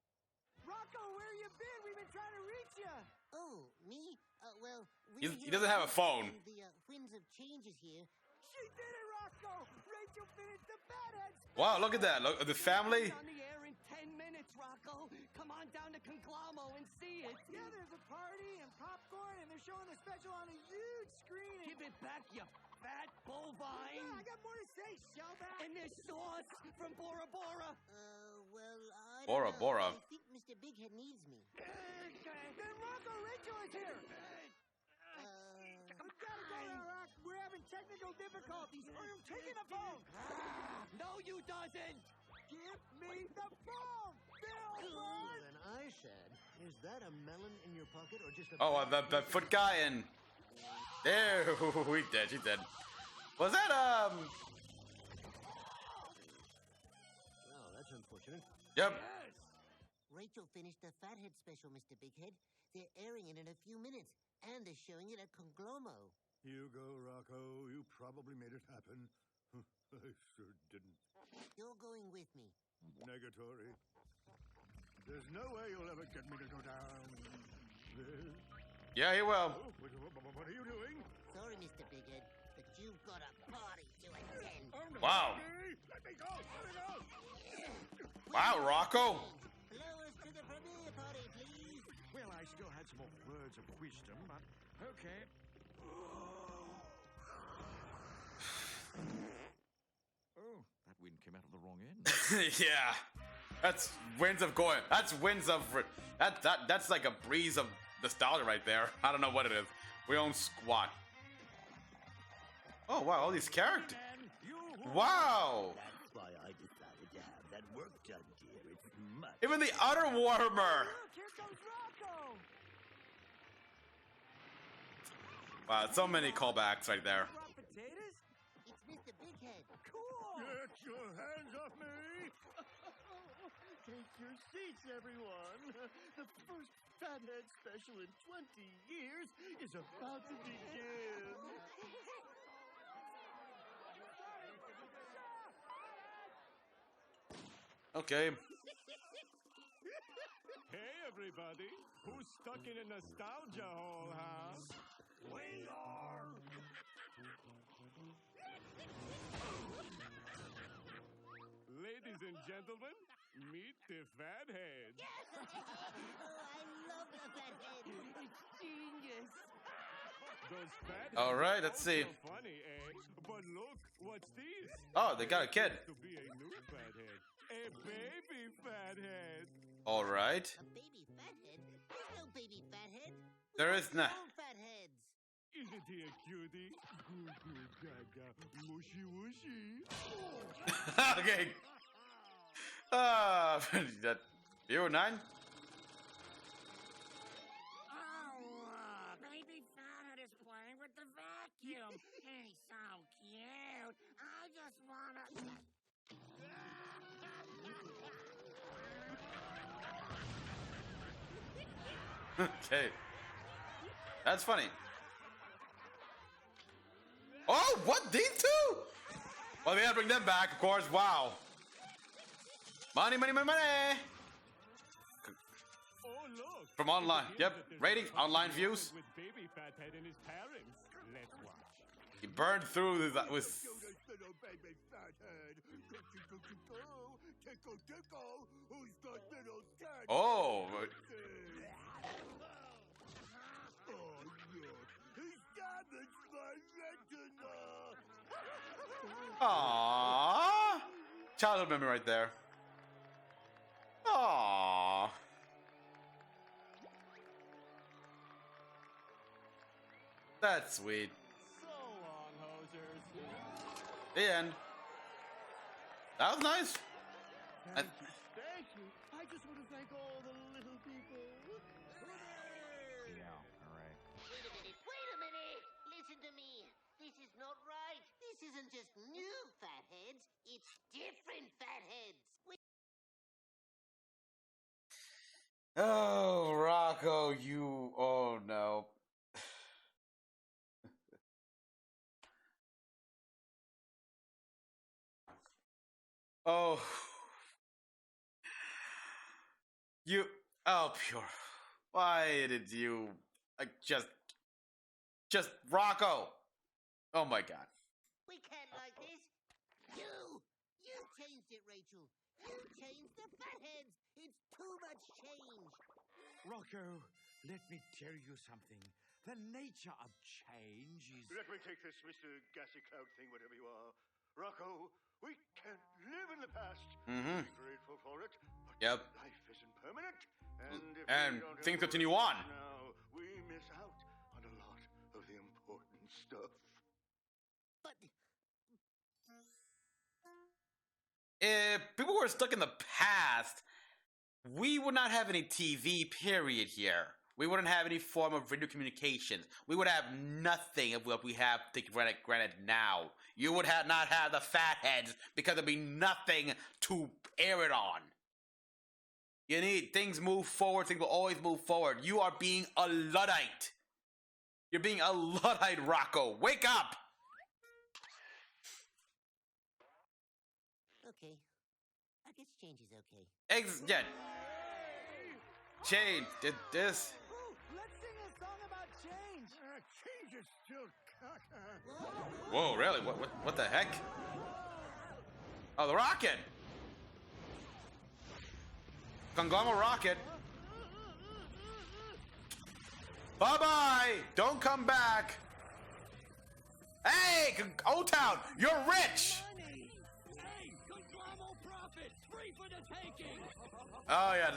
Rocko, where you been? We've been trying to reach you. Oh, me? Well, He doesn't have a phone. The Winds of Change is here. She did it, Rocko! Rachel finished the Fatheads! Wow, look at that. Look, the family. On the air in 10 minutes, Rocko. Come on down to Conglommo and see it. Yeah, there's a party and popcorn, and they're showing the special on a huge screen. Give it back, you fat bovine. Yeah, I got more to say, Shellback. And there's sauce from Bora Bora. Well, I Bora don't know. Bora. I think Mr. Bighead needs me. Then Rocko, Rachel is here. We gotta go now, Rock. We're having technical difficulties. I'm taking the phone. No, you doesn't. Give me the phone, Billboard. Then I said, is that a melon in your pocket or just a... Oh, the foot guy and... There, he's dead, she's dead. Was that, Oh, that's unfortunate. Yep. Yes. Rachel finished the Fathead special, Mr. Bighead. They're airing it in a few minutes, and they're showing it at Conglommo. You go, Rocko. You probably made it happen. I sure didn't. You're going with me. Negatory. There's no way you'll ever get me to go down there. Yeah, he will. Oh, what are you doing? Sorry, Mr. Bighead, but you've got a party to attend. Oh, no. Wow. Let me go! Let me go! Wow, Rocko. Blow us to the premiere party, please. Well, I still had some more words of wisdom, but okay. Oh, that wind came out of the wrong end. Yeah. That's winds of going. That's winds of... That's like a breeze of nostalgia right there. I don't know what it is. We own squat. Oh, wow, all these characters. Wow. That's why I decided to have that work done, dear. It's much... Even the utter warmer. Look, here comes Rocko. Wow, so many callbacks right there. Brought potatoes? It's Mr. Bighead. Cool. Get your hands off me! Take your seats, everyone. The first Fathead special in 20 years is about to begin. Okay. Hey, everybody. Who's stuck in a nostalgia hole, huh? We are! Ladies and gentlemen, meet the Fatheads. I love the Fathead. It's genius. Those Fatheads All right, let's see. are funny, eh? But look, what's this? Oh, they got a kid. To be a new A baby fathead. All right. A baby fathead? There's no baby fathead. There is not. All fatheads. Isn't he a cutie? Goo goo gaga, mushy wushy. Okay. That you 9. Oh, baby fathead is playing with the vacuum. He's so cute. I just wanna. Okay. That's funny. Oh, what? These two? Well, we gotta bring them back, of course. Wow. Money, money, money, money. Oh, look. From online. Yep. Ratings, online views. With baby fathead and his parents. Let's watch. He burned through that with. Little baby fathead. Tickle, tickle. Who's got little tat? Oh. Oh, look. He's damaged my retina. Aww. Childhood memory right there. Aww. That's sweet. So long, hosers. The end. That was nice. Thank you. I just want to thank all the little people. Yeah, all right. Wait a minute. Listen to me. This is not right. This isn't just new fatheads. It's different fatheads. Oh, Rocko, you. Oh, no. Oh. You. Oh, pure. Why did you. Like, just. Rocko. Oh, my God. We can't like this. You changed it, Rachel. You changed the fatheads. It's too much change. Rocko, let me tell you something. The nature of change is. Let me take this, Mr. Gassy Cloud thing, whatever you are. Rocko, we can't live in the past. Mm-hmm. Be grateful for it. But Yep. life isn't permanent. And if And we don't things have continue to on. Now, we miss out on a lot of the important stuff. But If people were stuck in the past, we would not have any TV, period, here. We wouldn't have any form of radio communications. We would have nothing of what we have taken granted now. You would not have the fatheads because there'd be nothing to air it on. You need things move forward. Things will always move forward. You are being a Luddite. You're being a Luddite, Rocko. Wake up! okay. I guess change is okay. Yeah. Change. Did this. Ooh, let's sing a song about change. Change is still caca. Whoa, really? What the heck? Oh, the rocket! Conglomerate rocket. Bye-bye! Don't come back! Hey, Old Town, you're rich! Money! Hey, conglomerate profits, free for the taking! Oh, yeah.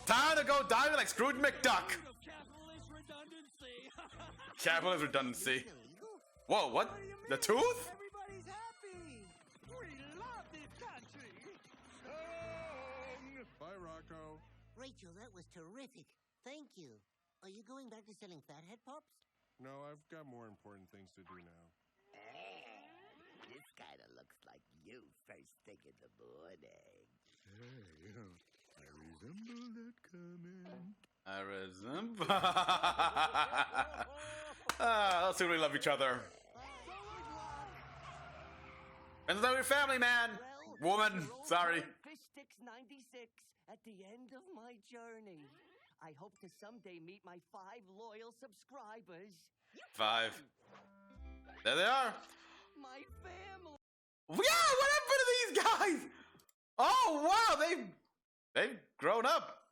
Time to go diamond like Scrooge McDuck. Capitalist redundancy! Capitalist redundancy. Illegal? Whoa, what? The tooth? Everybody's happy. We love this country. Bye, Rocco. Rachel, that was terrific. Thank you. Are you going back to selling fathead pops? No, I've got more important things to do now. This kind of looks like you first thing in the morning. Hey, I resemble that comment. I resemble. Let's see, we love each other. And love your family, man. Well, Woman, you're all sorry. Fish Sticks 96 at the end of my journey. I hope to someday meet my 5 loyal subscribers. 5. There they are. My family. Yeah, what happened to these guys? Oh, wow, they've grown up.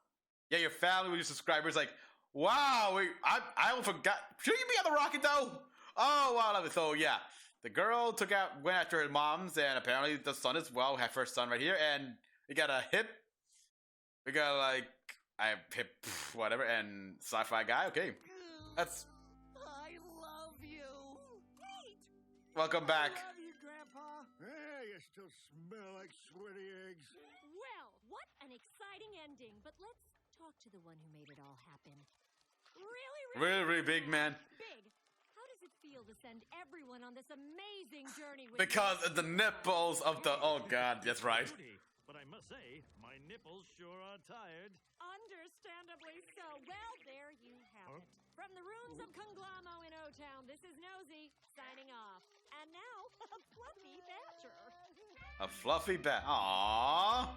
Yeah, your family with your subscribers, like, wow, I almost forgot. Should you be on the rocket, though? Oh, wow, so, yeah. the girl went after her mom's, and apparently the son as well. Had first son right here, and we got a hip. We got like hip whatever, and sci-fi guy. Okay, that's. I love you. Pete! Welcome back. I love you, Grandpa. Hey, you still smell like sweaty eggs. Well, what an exciting ending. But let's talk to the one who made it all happen. Really big, man. Big. How does it feel to send everyone on this amazing journey with Because of the nipples of the. Oh God, that's right. But I must say, my nipples sure are tired. Understandably so. Well, there you have it. From the ruins of Conglamo in O-Town, this is Nosy, signing off. And now, a fluffy badger. A fluffy bat. Aww.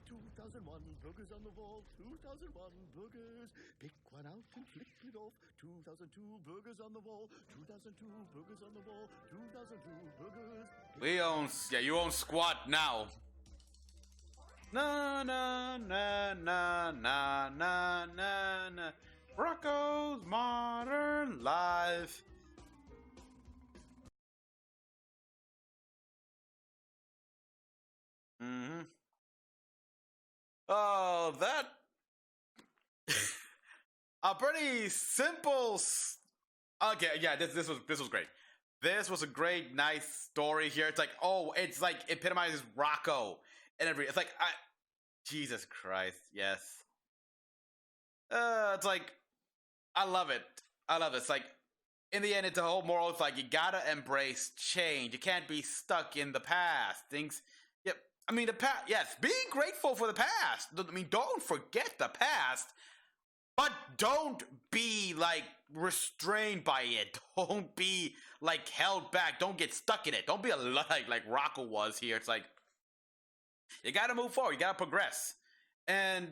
2001 boogers on the wall, 2001 boogers. Pick one out and flick it off. 2002 boogers on the wall, 2002 boogers on the wall, 2002 boogers. You own squat now. Na na na na na na na na. Rocko's Modern Life. Mm-hmm. Oh, that a pretty simple. Okay, yeah, this was great. This was a great, nice story here. It's like, oh, it's like epitomizes Rocko and every. It's like, Jesus Christ, yes. It's like, I love it. I love it. It's like, in the end, it's a whole moral. It's like you gotta embrace change. You can't be stuck in the past. Things. Yep. I mean, the past. Yes, be grateful for the past. I mean, don't forget the past, but don't be like restrained by it. Don't be like held back. Don't get stuck in it. Don't be like Rocko was here. It's like you gotta move forward. You gotta progress. And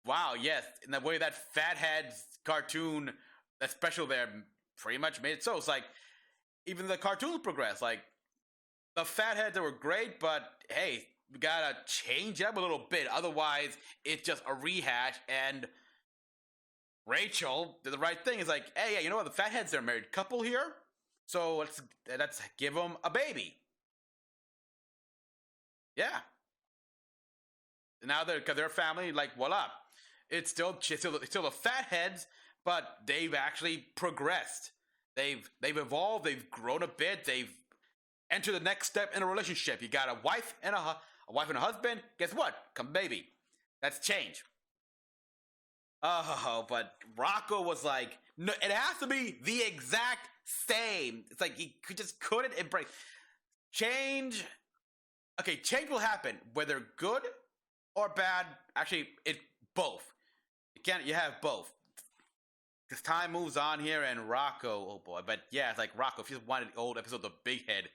wow, yes, in the way that Fathead's cartoon, that special there, pretty much made it so. It's like even the cartoons progress. Like the Fatheads, they were great, but hey, we gotta change it up a little bit. Otherwise, it's just a rehash. And Rachel did the right thing. It's like, hey, yeah, you know what? The Fatheads are a married couple here, so let's give them a baby. Yeah. Now because they're a family, like voila, it's still the Fatheads, but they've actually progressed. They've evolved. They've grown a bit. They've entered the next step in a relationship. You got a wife and a husband. Guess what? Come baby. That's change. Oh, but Rocko was like, no, it has to be the exact same. It's like he just couldn't embrace change. Okay, change will happen, whether good or bad. Actually, both. You have both. Because time moves on here, and Rocko, oh boy, but yeah, it's like Rocko. If you wanted old episodes of Big Head,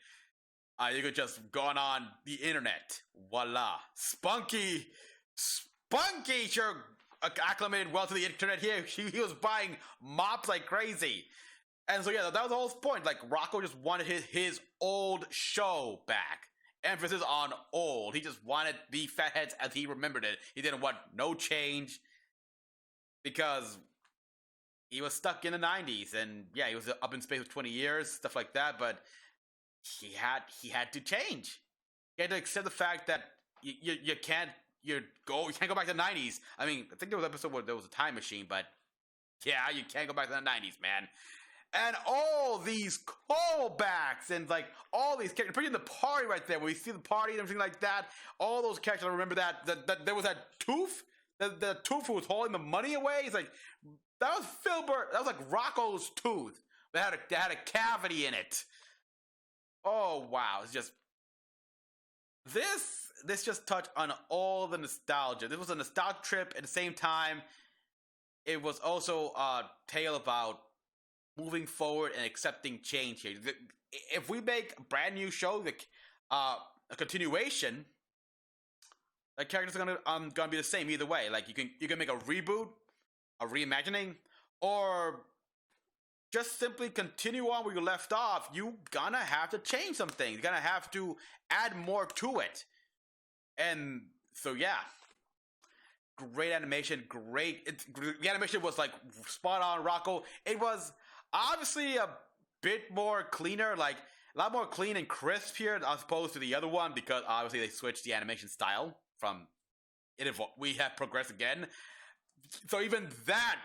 you could just gone on the internet. Voila, Spunky sure acclimated well to the internet here. He was buying mops like crazy, and so yeah, that was the whole point. Like Rocko just wanted his old show back. Emphasis on old. He just wanted the Fatheads as he remembered it. He didn't want no change because he was stuck in the 90s, and yeah, he was up in space for 20 years, stuff like that, but he had to change. He had to accept the fact that you can't go back to the 90s. I mean, I think there was an episode where there was a time machine, but yeah, you can't go back to the 90s, man. And all these callbacks and like all these characters, pretty in the party right there, where we see the party and everything like that. All those characters, I remember that there was that tooth, the tooth who was holding the money away. It's like that was Filbert. That was like Rocko's tooth. That had a cavity in it. Oh wow, it's just this just touched on all the nostalgia. This was a nostalgia trip. At the same time, it was also a tale about moving forward and accepting change here. If we make a brand new show, a continuation, the characters are gonna be the same either way. Like you can make a reboot, a reimagining, or just simply continue on where you left off. You gonna have to change some things. You're gonna have to add more to it. And so yeah, great animation. The animation was like spot on. Rocko. It was obviously a bit more cleaner, like a lot more clean and crisp here as opposed to the other one, because obviously they switched the animation style from we have progressed again. So even that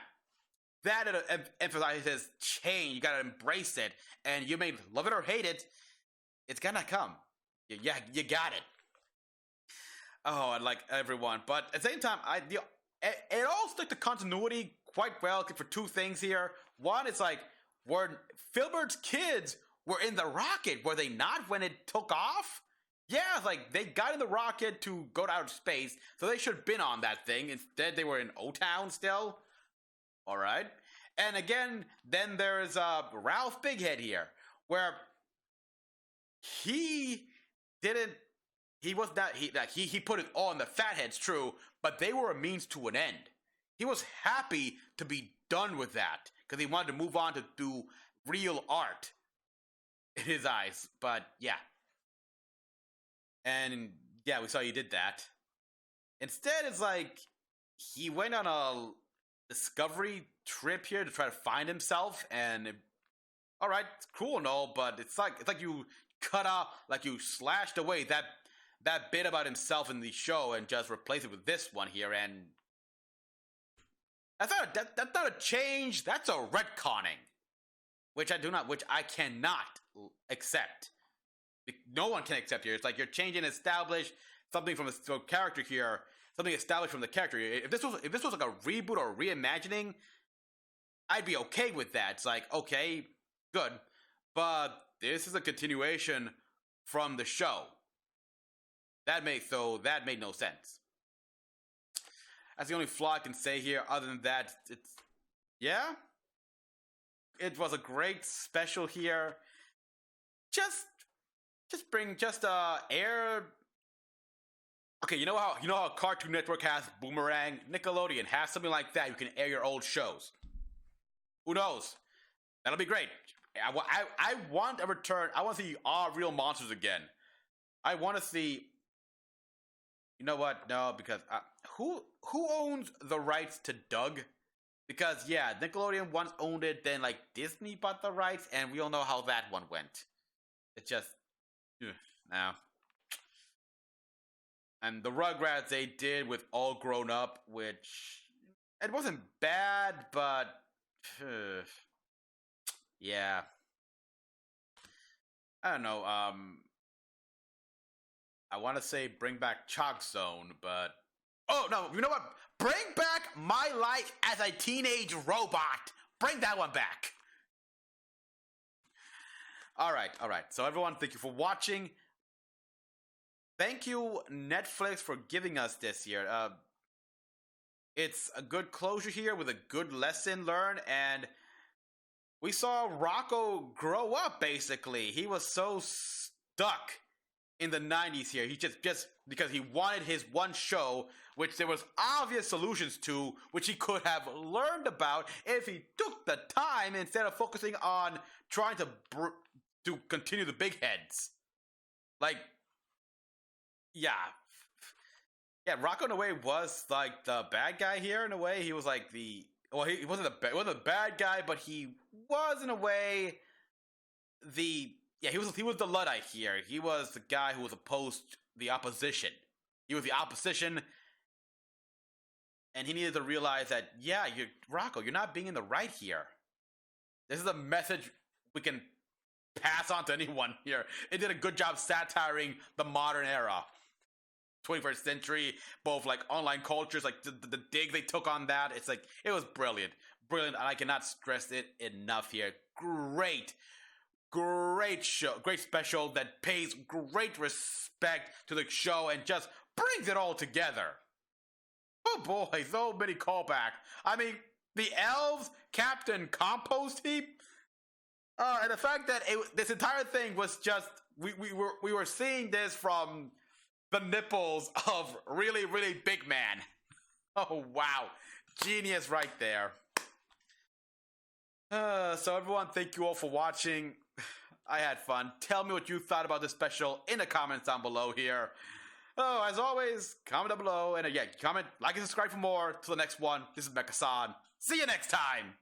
emphasizes change. You gotta embrace it, and you may love it or hate it. It's gonna come. Yeah, you got it. Oh, I like everyone, but at the same time, it all stuck to continuity quite well for two things here. One, it's like, were Filbert's kids were in the rocket, were they not when it took off? Yeah, it's like they got in the rocket to go to outer space, so they should have been on that thing. Instead, they were in O-Town still. All right, and again, then there's Ralph Bighead here, where he didn't. He was not. He put it all on the fatheads, true, but they were a means to an end. He was happy to be done with that because he wanted to move on to do real art in his eyes. But yeah. And yeah, we saw you did that. Instead, it's like he went on a discovery trip here to try to find himself, and all right, it's cool and all, but it's like you cut off, like you slashed away that bit about himself in the show and just replaced it with this one here, and that's not a change. That's a retconning, which I cannot accept. No one can accept here. It's like you're changing established something from a character here, something established from the character. If this was like a reboot or reimagining, I'd be okay with that. It's like, okay, good, but this is a continuation from the show. That made no sense. That's the only flaw I can say here. Other than that, it was a great special here. Just air. Okay, you know how Cartoon Network has Boomerang, Nickelodeon has something like that. You can air your old shows. Who knows? That'll be great. I want a return. I want to see all real monsters again. I want to see. You know what? No, because who owns the rights to Doug? Because yeah, Nickelodeon once owned it, then like Disney bought the rights, and we all know how that one went. It's just now. And the Rugrats they did with All Grown Up, which it wasn't bad, but yeah, I don't know. I want to say bring back Chalk Zone, but oh no, you know what? Bring back My Life as a Teenage Robot. Bring that one back. All right. So everyone, thank you for watching. Thank you, Netflix, for giving us this here. It's a good closure here with a good lesson learned, and we saw Rocko grow up, basically. He was so stuck in the 90s here. He just because he wanted his one show, which there was obvious solutions to, which he could have learned about if he took the time instead of focusing on trying to continue the big heads. Like, yeah, Rocko in a way was like the bad guy here. In a way, he was like he wasn't a bad guy, but he was in a way he was the Luddite here. He was the guy who was opposed the opposition. He was the opposition, and he needed to realize that Rocko, you're not being in the right here. This is a message we can pass on to anyone here. It did a good job satiring the modern era. 21st century, both like online cultures, like the dig they took on that. It's like, it was brilliant, and I cannot stress it enough here. Great show, great special that pays great respect to the show and just brings it all together. Oh boy, so many callbacks. I mean, the elves, Captain Compost Heap, and the fact that this entire thing was just we were seeing this from the nipples of really, really big man. Oh wow, genius right there. So everyone, thank you all for watching. I had fun. Tell me what you thought about this special in the comments down below here. Oh, as always, comment down below, and comment, like, and subscribe for more. Till the next one, this is Mecha-san. See you next time!